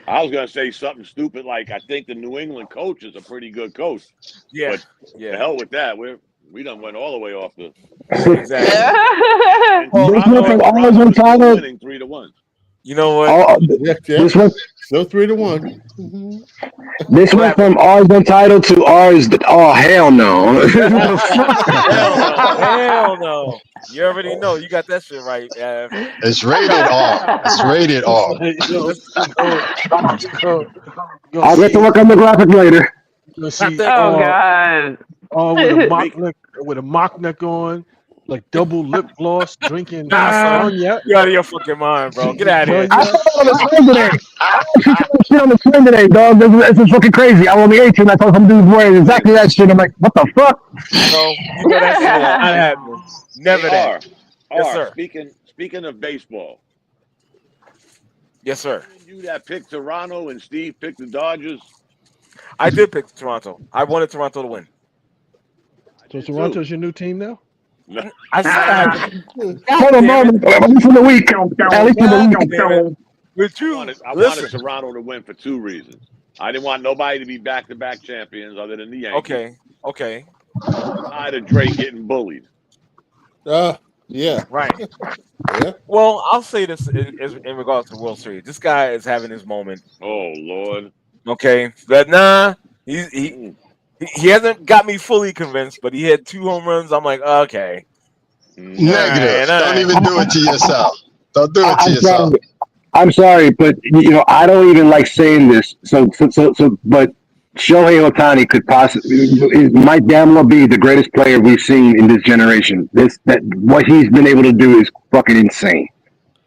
I was gonna say something stupid like I think the New England coach is a pretty good coach. Yeah, but the hell with that. We done went all the way off the exactly. Winning 3-1. You know what? This one, still 3-1. This went from ours Untitled to ours. Oh hell no! Hell no! You already know. You got that shit right. It's rated R. It's rated R. I'll get to work on the graphic later. Oh God! With a mock neck on, like double lip gloss, drinking. You out of your fucking mind, bro. Get out of here. I saw on the shit on the screen today, dog. This is fucking crazy. I was on the 18. I saw some dudes wearing exactly that shit. I'm like, what the fuck? Bro, you know that shit not happening. Never that. Yes, sir. Speaking of baseball, Yes, sir. You that picked Toronto and Steve picked the Dodgers. I did pick Toronto. I wanted Toronto to win. So Toronto's your new team now? No. I said I had to. Hold on, at least for the week. At least for the week. I wanted Toronto to win for two reasons. I didn't want nobody to be back-to-back champions other than the Yankees. Okay. I'm tired of Drake getting bullied. Yeah. Right. Yeah. Well, I'll say this in regards to the World Series. This guy is having his moment. Oh Lord. Okay, but he hasn't got me fully convinced, but he had 2 home runs. I'm like, okay. Negative. Don't even do it to yourself. Don't do it to yourself. I'm sorry, but I don't even like saying this. So, but Shohei Ohtani could might damn well be the greatest player we've seen in this generation. What he's been able to do is fucking insane.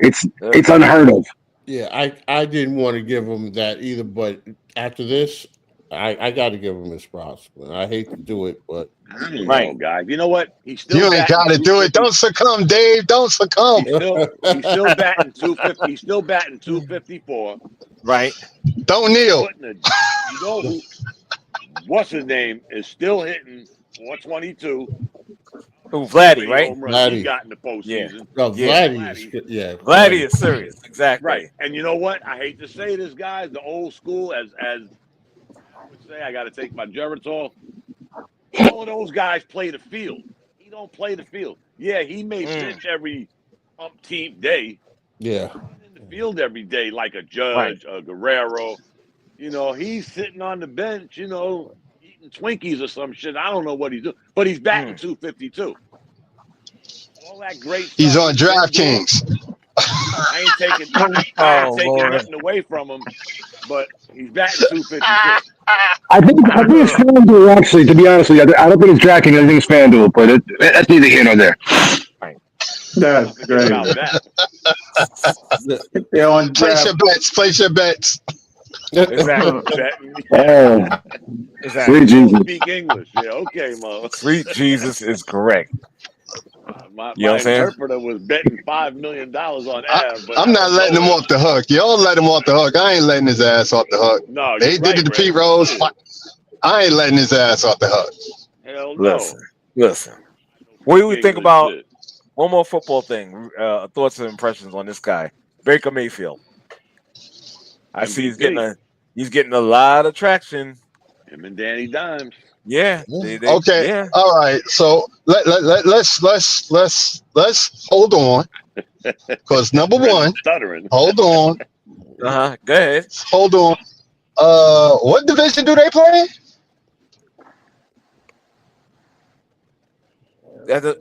It's unheard of. Yeah, I didn't want to give him that either, but after this, I got to give him his props. I hate to do it, but right, guys. You know what? You ain't got to do it. Don't succumb, Dave. Don't succumb. He's still batting 250. He's still batting 254. Right. Don't kneel. You know who? What's his name is still hitting 422. Oh, Vladdy, right? Vladdy. He got in the postseason. Vladdy is serious. Exactly. Right. And you know what? I hate to say this, guys. The old school, as I would say, I got to take my Geritol. All of those guys play the field. He don't play the field. Yeah, he may pitch every umpteenth day. Yeah. In the field every day like a Judge, a Guerrero. He's sitting on the bench, eating Twinkies or some shit. I don't know what he's doing. But he's batting 252. All that great stuff. He's on DraftKings. I ain't taking nothing away from him, but he's batting 252. I think it's FanDuel, actually, to be honest with you. I don't think it's DraftKings. I think it's FanDuel, but that's neither here nor there. Right. That's great. Place your bets. Exactly. Sweet Jesus. Speak English. Yeah, okay, Mo. Sweet Jesus is correct. My interpreter was betting $5 million on Av. I'm not letting him off the hook. Y'all let him off the hook. I ain't letting his ass off the hook. No, they did it to Pete Rose. I ain't letting his ass off the hook. Hell no. Listen. What do we think about one more football thing? Thoughts and impressions on this guy, Baker Mayfield. I see he's getting a lot of traction. Him and Danny Dimes. Yeah. Okay. Yeah. All right. So let's hold on, because number one, stuttering. Hold on. Go ahead. Hold on. What division do they play?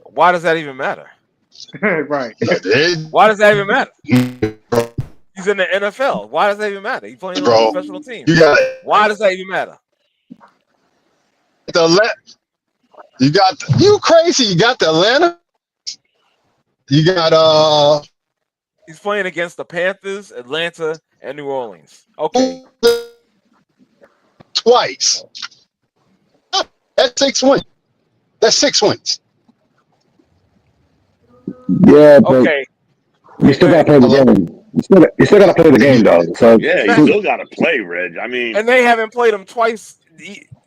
Why does that even matter? Right. Why does that even matter? He's in the NFL. Why does that even matter? He's playing on a professional team. Why does that even matter? You crazy. You got the Atlanta. You got He's playing against the Panthers, Atlanta, and New Orleans. Okay. Twice. That's 6 wins. That's 6 wins. Yeah, but okay. You still gotta play the game. You still gotta play the game, though. So yeah, you still gotta play, Reg. I mean, and they haven't played him twice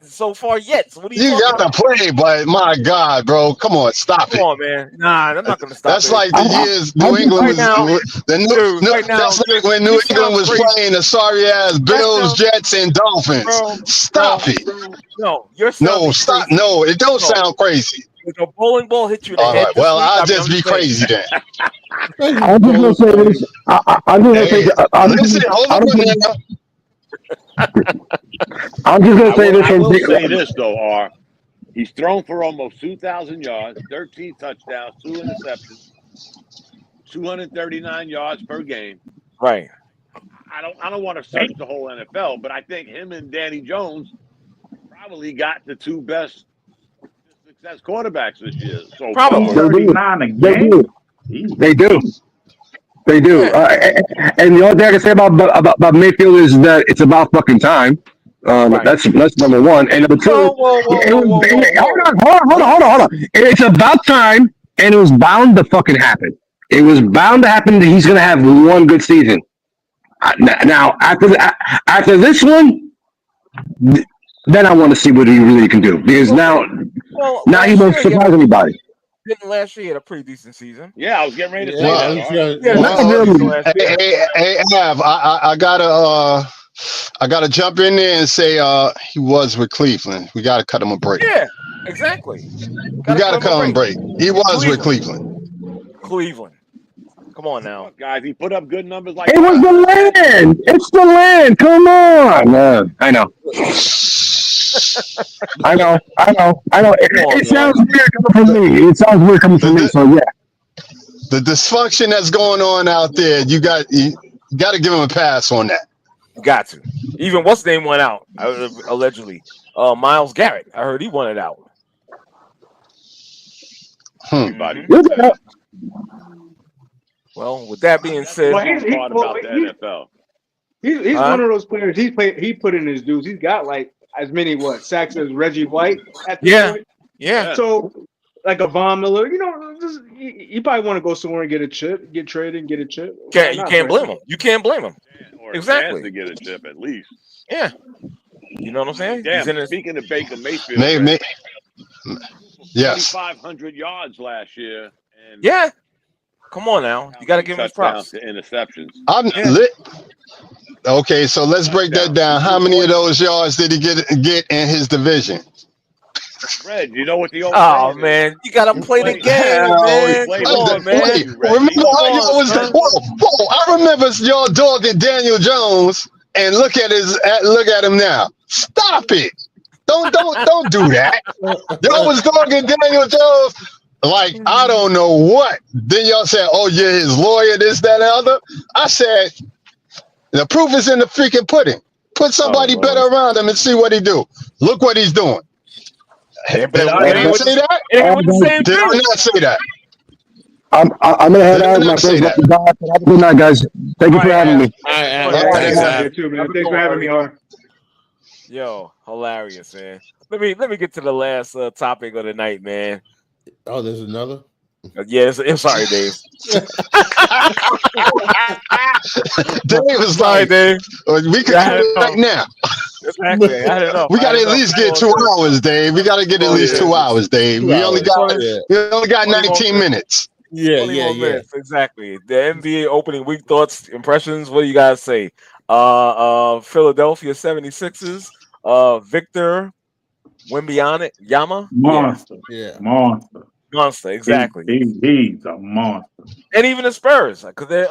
so far yet. So what do you gotta play, but my God, bro, come on, stop it. Come on, man. Nah, I'm not gonna stop. That's like the years New England was. That's like when New England was playing the sorry ass Bills, Jets, and Dolphins. Stop it. No, you're stop. No, it don't sound crazy. If a bowling ball hit you in the all head, right, well, I'll just be crazy then. I'm just gonna say this. I'm just gonna say this. I will say this though, R. He's thrown for almost 2,000 yards, 13 touchdowns, 2 interceptions, 239 yards per game. Right. I don't want to search the whole NFL, but I think him and Danny Jones probably got the 2 best success quarterbacks this year. So probably 39 a game. They do. And the only thing I can say about Mayfield is that it's about fucking time. Right. That's number one. And number two, hold on. It's about time, and it was bound to fucking happen. It was bound to happen that he's going to have one good season. Now after this one, then I want to see what he really can do because now he won't surprise anybody. Didn't last year he had a pretty decent season. Yeah, I was getting ready to say Well, that. Hey, Av, I gotta jump in there and say he was with Cleveland. We gotta cut him a break. Yeah, exactly. We gotta cut him a break. He was with Cleveland. Come on now, guys. He put up good numbers like it was the land. It's the land. Come on. I know. I know. It sounds weird coming from me. So yeah. The dysfunction that's going on out there, you got to give him a pass on that. You got to. Even what's name went out allegedly. Myles Garrett. I heard he wanted out. Everybody. Well, with that being said, he's one of those players. He put in his dues. He's got like as many sacks as Reggie White at this point. Yeah. So like a Von Miller, you probably want to go somewhere and get a chip, get traded and get a chip. You can't blame him. You can't blame him. Or exactly. To get a chip at least. Yeah. You know what I'm saying? Damn, speaking of Baker Mayfield, yes, 2,500 yards last year. And yeah. Come on now. You got to give him his props. To interceptions. I'm lit. Okay, so let's break that down. How many of those yards did he get in his division? Red, you know what the old man, you gotta play the game, man. Come on, man. Remember how y'all was I remember y'all dogging Daniel Jones and look at him now. Stop it. Don't do that. Y'all was dogging Daniel Jones like I don't know what. Then y'all said, oh yeah, his lawyer, this, that, and the other. I said, the proof is in the freaking pudding. Put somebody better around him and see what he do. Look what he's doing. Did I not say that? Did I not say that? I'm gonna head out. My friends have to die. Have a good night, guys. Thank you for having me. Thanks for having me on. Yo, hilarious, man. Let me get to the last topic of the night, man. Oh, there's another. Yes, I'm sorry, Dave. Dave was like, Dave. We can cut it right now. Exactly. I don't know. We got to at least get 2 hours, Dave. We got to get at least 2 hours, Dave. We only got 19 minutes. Yeah. Minutes, exactly. The NBA opening week thoughts, impressions. What do you guys say? Philadelphia 76ers. Victor Wembayama. Monster. Yeah. Monster, exactly. He's a monster. And even the Spurs, because they're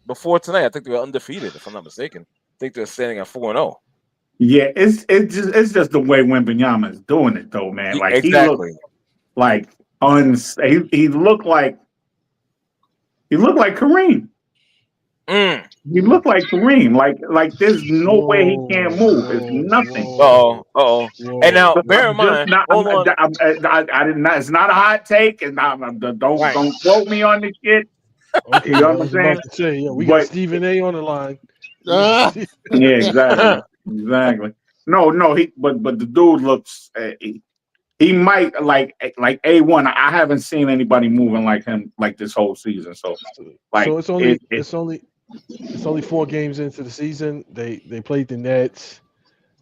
before tonight, I think they were undefeated, if I'm not mistaken. I think they're standing at 4-0. Yeah, it's just the way Wembayama is doing it, though, man. Like exactly. He looked like he looked like Kareem. He looked like Kareem. Like there's no way he can't move. It's nothing. Uh-oh. And now, bear in mind, hold on. I did not. It's not a hot take. And don't quote me on this shit. Okay, you know what I'm saying? We got Stephen A on the line. Yeah, exactly. No. But the dude looks. He might like A1. I haven't seen anybody moving like him like this whole season. So it's only 4 games into the season. They played the Nets.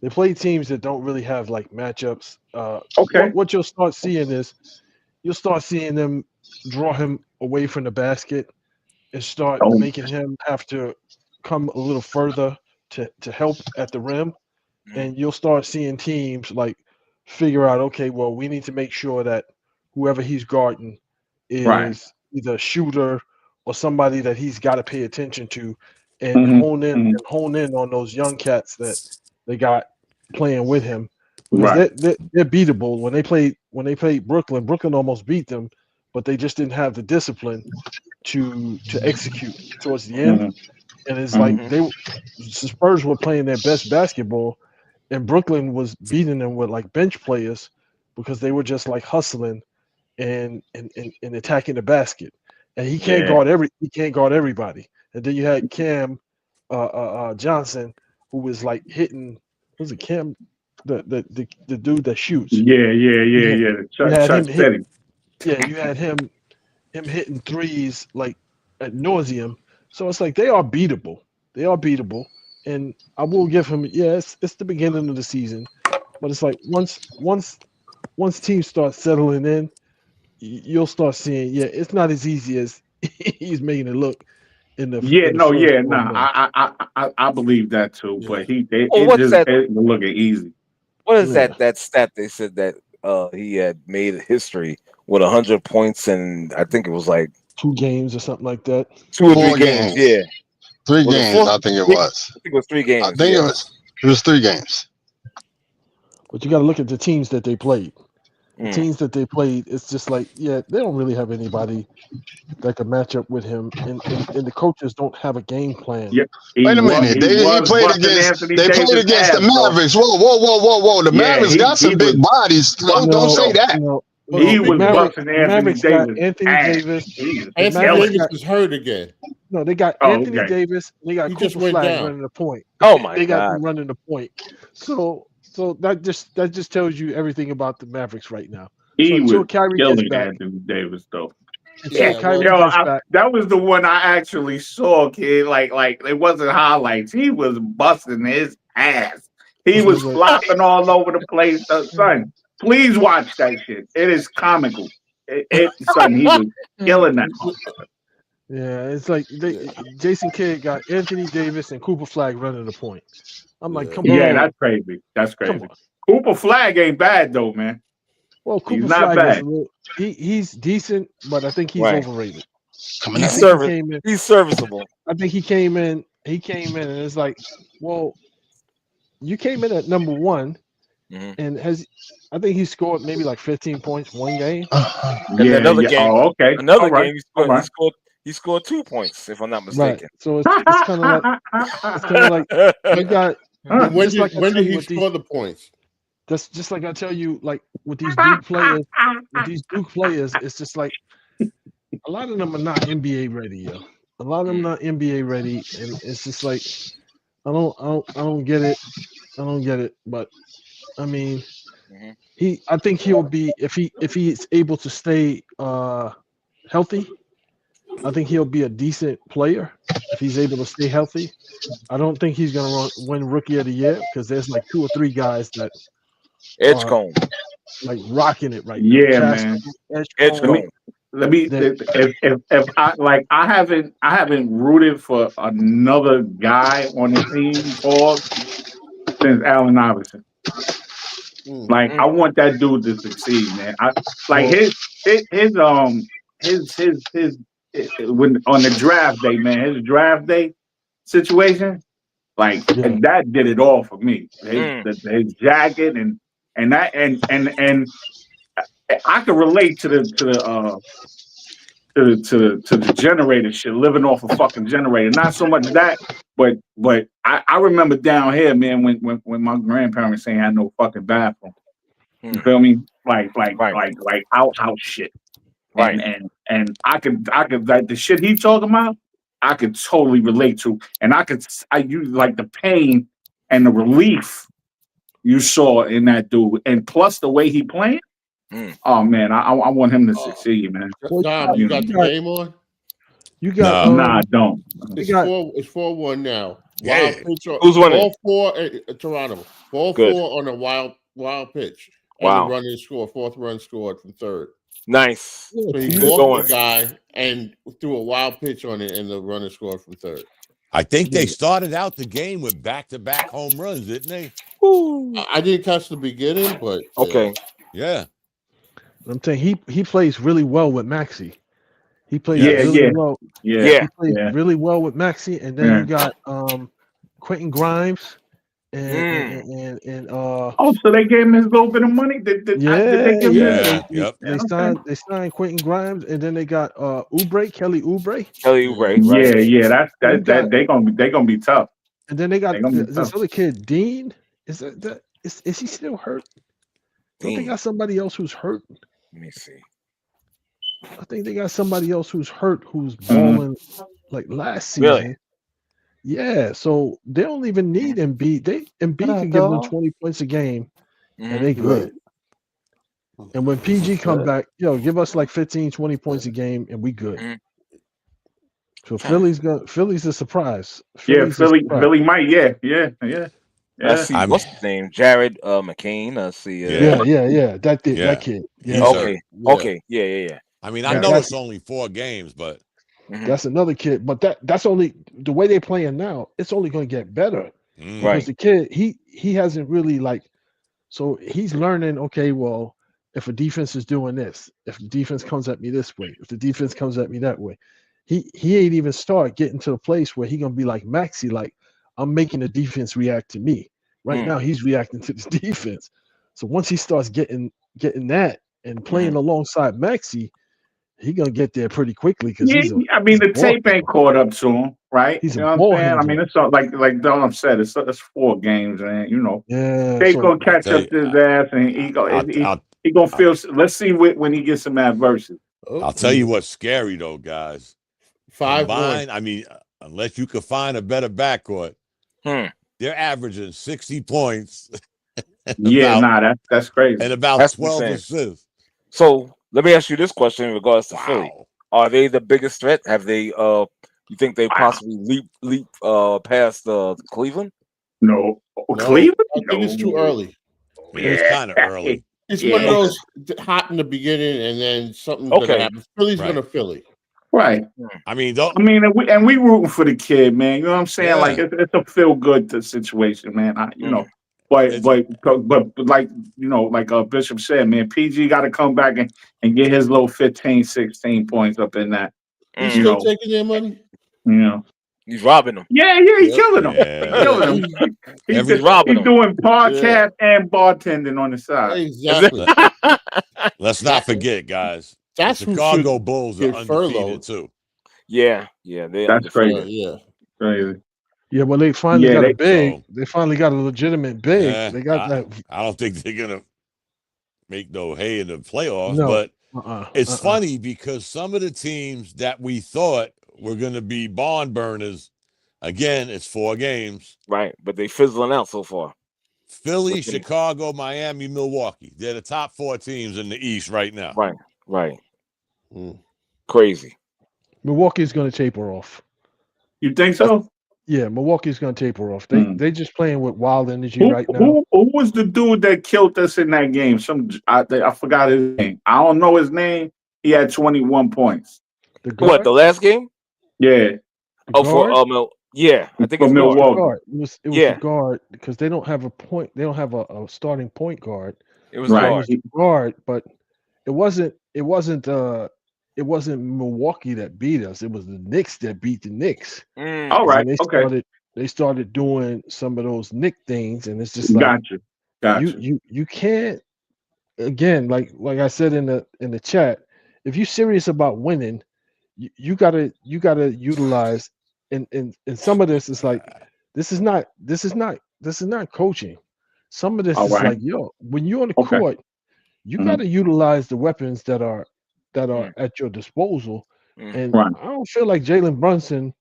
They played teams that don't really have like matchups. Okay. What you'll start seeing is you'll start seeing them draw him away from the basket and start making him have to come a little further to help at the rim. And you'll start seeing teams like figure out, okay, well, we need to make sure that whoever he's guarding is either a shooter or somebody that he's got to pay attention to and hone in on those young cats that they got playing with him. Because they're beatable. When they played Brooklyn, Brooklyn almost beat them, but they just didn't have the discipline to execute towards the end. And it's like the Spurs were playing their best basketball, and Brooklyn was beating them with like bench players because they were just like hustling and attacking the basket. And he can't guard everybody. And then you had Cam Johnson, who was like hitting. Was it Cam, the dude that shoots? Yeah. You had him hitting threes like ad nauseum. So it's like they are beatable. They are beatable, and I will give him. Yeah, it's the beginning of the season, but it's like once teams start settling in, you'll start seeing. Yeah, it's not as easy as he's making it look in the first 4 months. I believe that too. Yeah. But it was looking easy. What is that stat they said that he had made history with 100 points and I think it was like 2 games or something like that. 2 or 3 games. Yeah. 3 games, I think it was. I think it was 3 games. I think it was 3 games. But you got to look at the teams that they played. The teams that they played, it's just like, yeah, they don't really have anybody that could match up with him, and the coaches don't have a game plan. Yeah, wait a minute, they played against the Mavericks. Whoa! The Mavericks got some big bodies. Don't say that. He was busting Anthony Davis. Anthony Davis. Anthony Davis is hurt again. No, they got Anthony Davis. They got Cooper Flagg running the point. Oh my They got God. them running the point. So that just tells you everything about the Mavericks right now. He was Kyrie gets killing back, Anthony Davis though. That was the one I actually saw, kid. Like it wasn't highlights. He was busting his ass. He was flopping all over the place. Son, please watch that shit. It is comical. Son, he was killing that. Yeah, it's like Jason Kidd got Anthony Davis and Cooper Flagg running the point. I'm like, come on. Yeah, that's crazy. That's crazy. Cooper Flagg ain't bad though, man. Well, Cooper He's not Flagg bad. He's decent, but I think he's overrated. He's serviceable. I think he came in and it's like, well, you came in at number 1 and I think he scored maybe like 15 points one game. Another game. Oh, okay. Another game he scored 2 points, if I'm not mistaken. Right. So it's kind of like you got. When did he score the points? That's just like I tell you, like with these Duke players, it's just like a lot of them are not NBA ready, yo. A lot of them not NBA ready, and it's just like I don't get it. I don't get it. But I mean, I think he'll be if he is able to stay healthy. I think he'll be a decent player if he's able to stay healthy. I don't think he's gonna win Rookie of the Year because there's like 2 or 3 guys that Edgecombe, like rocking it right now. now. Man. Edgecombe. Let me. If I haven't rooted for another guy on the team since Allen Iverson. Like I want that dude to succeed, man. When on the draft day, man, his draft day situation, that did it all for me. His jacket and I can relate to the generator shit, living off a fucking generator. Not so much that, but I remember down here, man, when my grandparents ain't had no fucking bathroom. You feel me? Like outhouse shit. Right. And I could like the shit he talking about, I could totally relate to. And I use like the pain and the relief you saw in that dude. And plus the way he playing. Oh man, I want him to succeed, man. Dom, you got the game on? You got I don't. It's 4-1 now. Yeah. Wild pitch. Who's winning? All 4 Toronto. 4-4 on a wild pitch. And the running score, 4th run scored from 3rd. Nice. So he walked the guy and threw a wild pitch on it, and the runner scored from 3rd. I think they started out the game with back-to-back home runs, didn't they? I didn't catch the beginning, but okay. Yeah. I'm saying he plays really well with Maxey. He plays really well. Yeah. He plays really well with Maxey, and then you got Quentin Grimes. And so they gave him his little bit of money. Did they give him They signed Quentin Grimes, and then they got Kelly Oubre. Yeah. That's they gonna be tough. And then they got this other kid, Dean. Is he still hurt? I think they got somebody else who's hurt. Let me see. I think they got somebody else who's hurt who's balling like last season. Really? Yeah, so they don't even need Embiid. Embiid can give them 20 points a game, and they good. And when PG come back, give us like 15, 20 points a game, and we good. So Philly's a surprise. Philly might. Yeah. I see. What's his name? Jared McCain. I see. Yeah. That kid. Yeah. Okay. Yeah. I mean, I know it's only 4 games, but that's another kid. But that's only the way they're playing now. It's only going to get better because the kid he hasn't really so he's learning. Okay, well, if a defense is doing this, if the defense comes at me this way, if the defense comes at me that way, he ain't even start getting to the place where he gonna be like Maxey, like I'm making the defense react to me. Right now, he's reacting to the defense. So once he starts getting that and playing alongside Maxey, he gonna get there pretty quickly because the tape ain't caught up to him, right? He's you know what I'm saying? I mean, it's all, like Don said, it's 4 games, and they gonna catch up to his ass, and he gonna feel. Let's see when he gets some adversity. I'll tell you what's scary though, guys. 5-1. I mean, unless you could find a better backcourt, they're averaging 60 points. That's crazy. And about 12 assists. So let me ask you this question in regards to Philly: are they the biggest threat? Have they? You think they possibly leap past Cleveland? No, Cleveland. I think it's too early. It's kind of early. It's one of those hot in the beginning, and then something's gonna happen. Philly's gonna Philly. Right. I mean, and we rooting for the kid, man. You know what I'm saying? Like it's a feel good situation, man. But like like Bishop said, man, PG got to come back and get his little 15, 16 points up in that. He's still taking their money. He's robbing them. Yeah, he's killing them. He's robbing them. He's doing podcast and bartending on the side. Exactly. Let's not forget, guys. That's the Chicago Bulls are undefeated too. Yeah, that's crazy. Yeah, crazy. Yeah, well, they finally got a big. They finally got a legitimate big. They got that. I don't think they're gonna make no hay in the playoffs, but it's funny because some of the teams that we thought were going to be barn burners, again, it's 4 games, right? But they fizzling out so far. Philly, Chicago, Miami, Milwaukee. They're the top 4 teams in the East right now. Right. Crazy. Milwaukee's going to taper off. You think so? Yeah, Milwaukee's going to taper off. They just playing with wild energy right now. Who was the dude that killed us in that game? I forgot his name. I don't know his name. He had 21 points. The last game? Yeah. I think it's Milwaukee. It was the guard because they don't have a point. They don't have a starting point guard. It was guard, but it wasn't Milwaukee that beat us. It was the Knicks that beat the Knicks. All right. They started doing some of those Knick things, and it's just like gotcha. You can't, again, like I said in the chat, if you're serious about winning, you gotta utilize and some of this is like this is not coaching. Some of this is like, when you're on the court, you gotta utilize the weapons that are at your disposal. And I don't feel like Jalen Brunson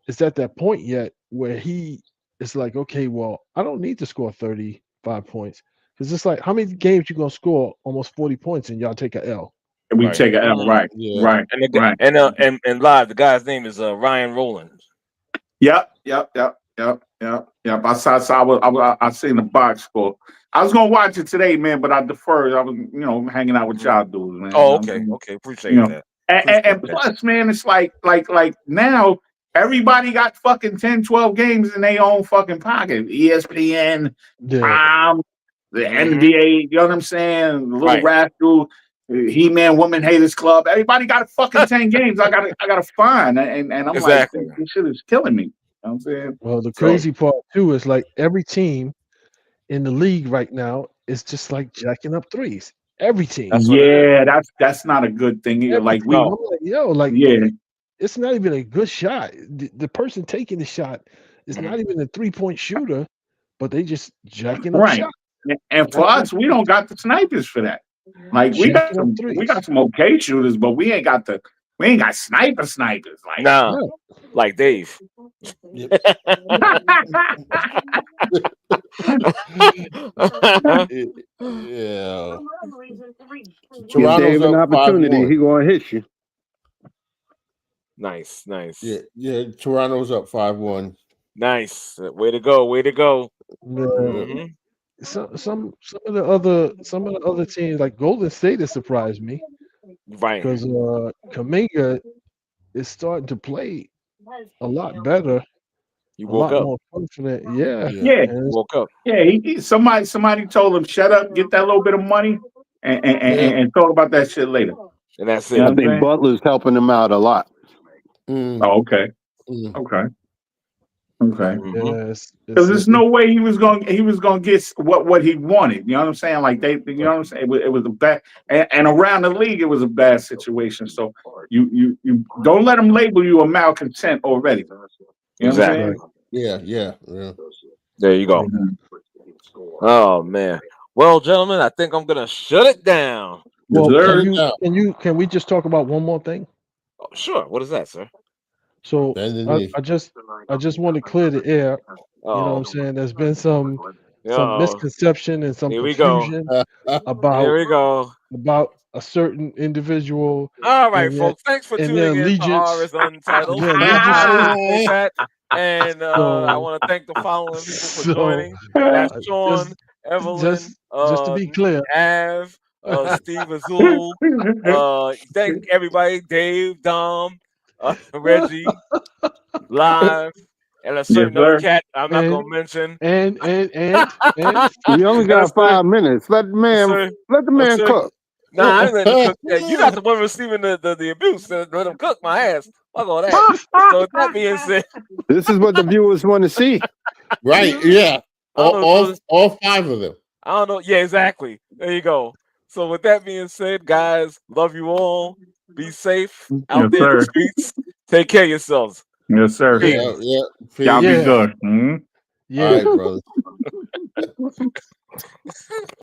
is at that point yet where he is like, okay, well, I don't need to score 35 points. Because it's like, how many games you gonna score almost 40 points and y'all take a L? And we take a L, right. And live, the guy's name is Ryan Rowland. Yep. I seen the box score. I was gonna watch it today, man, but I deferred. I was, hanging out with y'all dudes, man. Oh, okay. Appreciate that. And plus, man, it's like now everybody got fucking 10, 12 games in their own fucking pocket. ESPN, the NBA, you know what I'm saying? The little rascal, He-Man Woman Haters Club. Everybody got fucking 10 games. I gotta find. And I'm like, this shit is killing me. You know what I'm saying? Well, the crazy part too is like every team in the league right now is just like jacking up threes. Every team. That's not a good thing either. Like it's not even a good shot. The person taking the shot is not even a 3-point shooter, but they just jacking up shots. And for us, we don't got the snipers for that. Like we got some okay shooters, but we ain't got snipers. Like like Dave. Give Dave an opportunity, he gonna hit you. Nice. Yeah. Toronto's up 5-1. Nice. Way to go. Mm-hmm. Some of the other teams like Golden State has surprised me. Right. Because Kuminga is starting to play a lot better. He woke up. More confident. Yeah. He woke up. Yeah, somebody told him, shut up, get that little bit of money, and talk about that shit later. And that's it. I think Butler's helping him out a lot. Oh, okay. Yes. Because there's no way he was gonna get what he wanted. You know what I'm saying? Like you know what I'm saying? It was a bad, and around the league, it was a bad situation. So you don't let him label you a malcontent already. You know what I'm saying? Yeah. There you go. Oh man. Well, gentlemen, I think I'm gonna shut it down. Well, can we just talk about one more thing? Oh, sure. What is that, sir? So I just want to clear the air. You know what I'm saying? There's been some misconception and some confusion about a certain individual. All right, folks. Thanks for tuning in to R is Untitled. And I want to thank the following people for joining. That's Sean, Evelyn, just to be clear, Av, Steve Azul. Thank everybody, Dave, Dom, Reggie, Live, and a certain other cat I'm not gonna mention. And we only got 5 minutes. Let the man cook. Nah, I ain't letting him cook. You're not the one receiving the abuse. Let him cook my ass. Fuck all that. So with that being said, this is what the viewers want to see. Right? Yeah. All 5 of them. I don't know. Yeah, exactly. There you go. So with that being said, guys, love you all. Be safe out there in the streets. Take care of yourselves. Yes, sir. Yeah. Y'all be good. Mm-hmm. Yeah. All right, brother.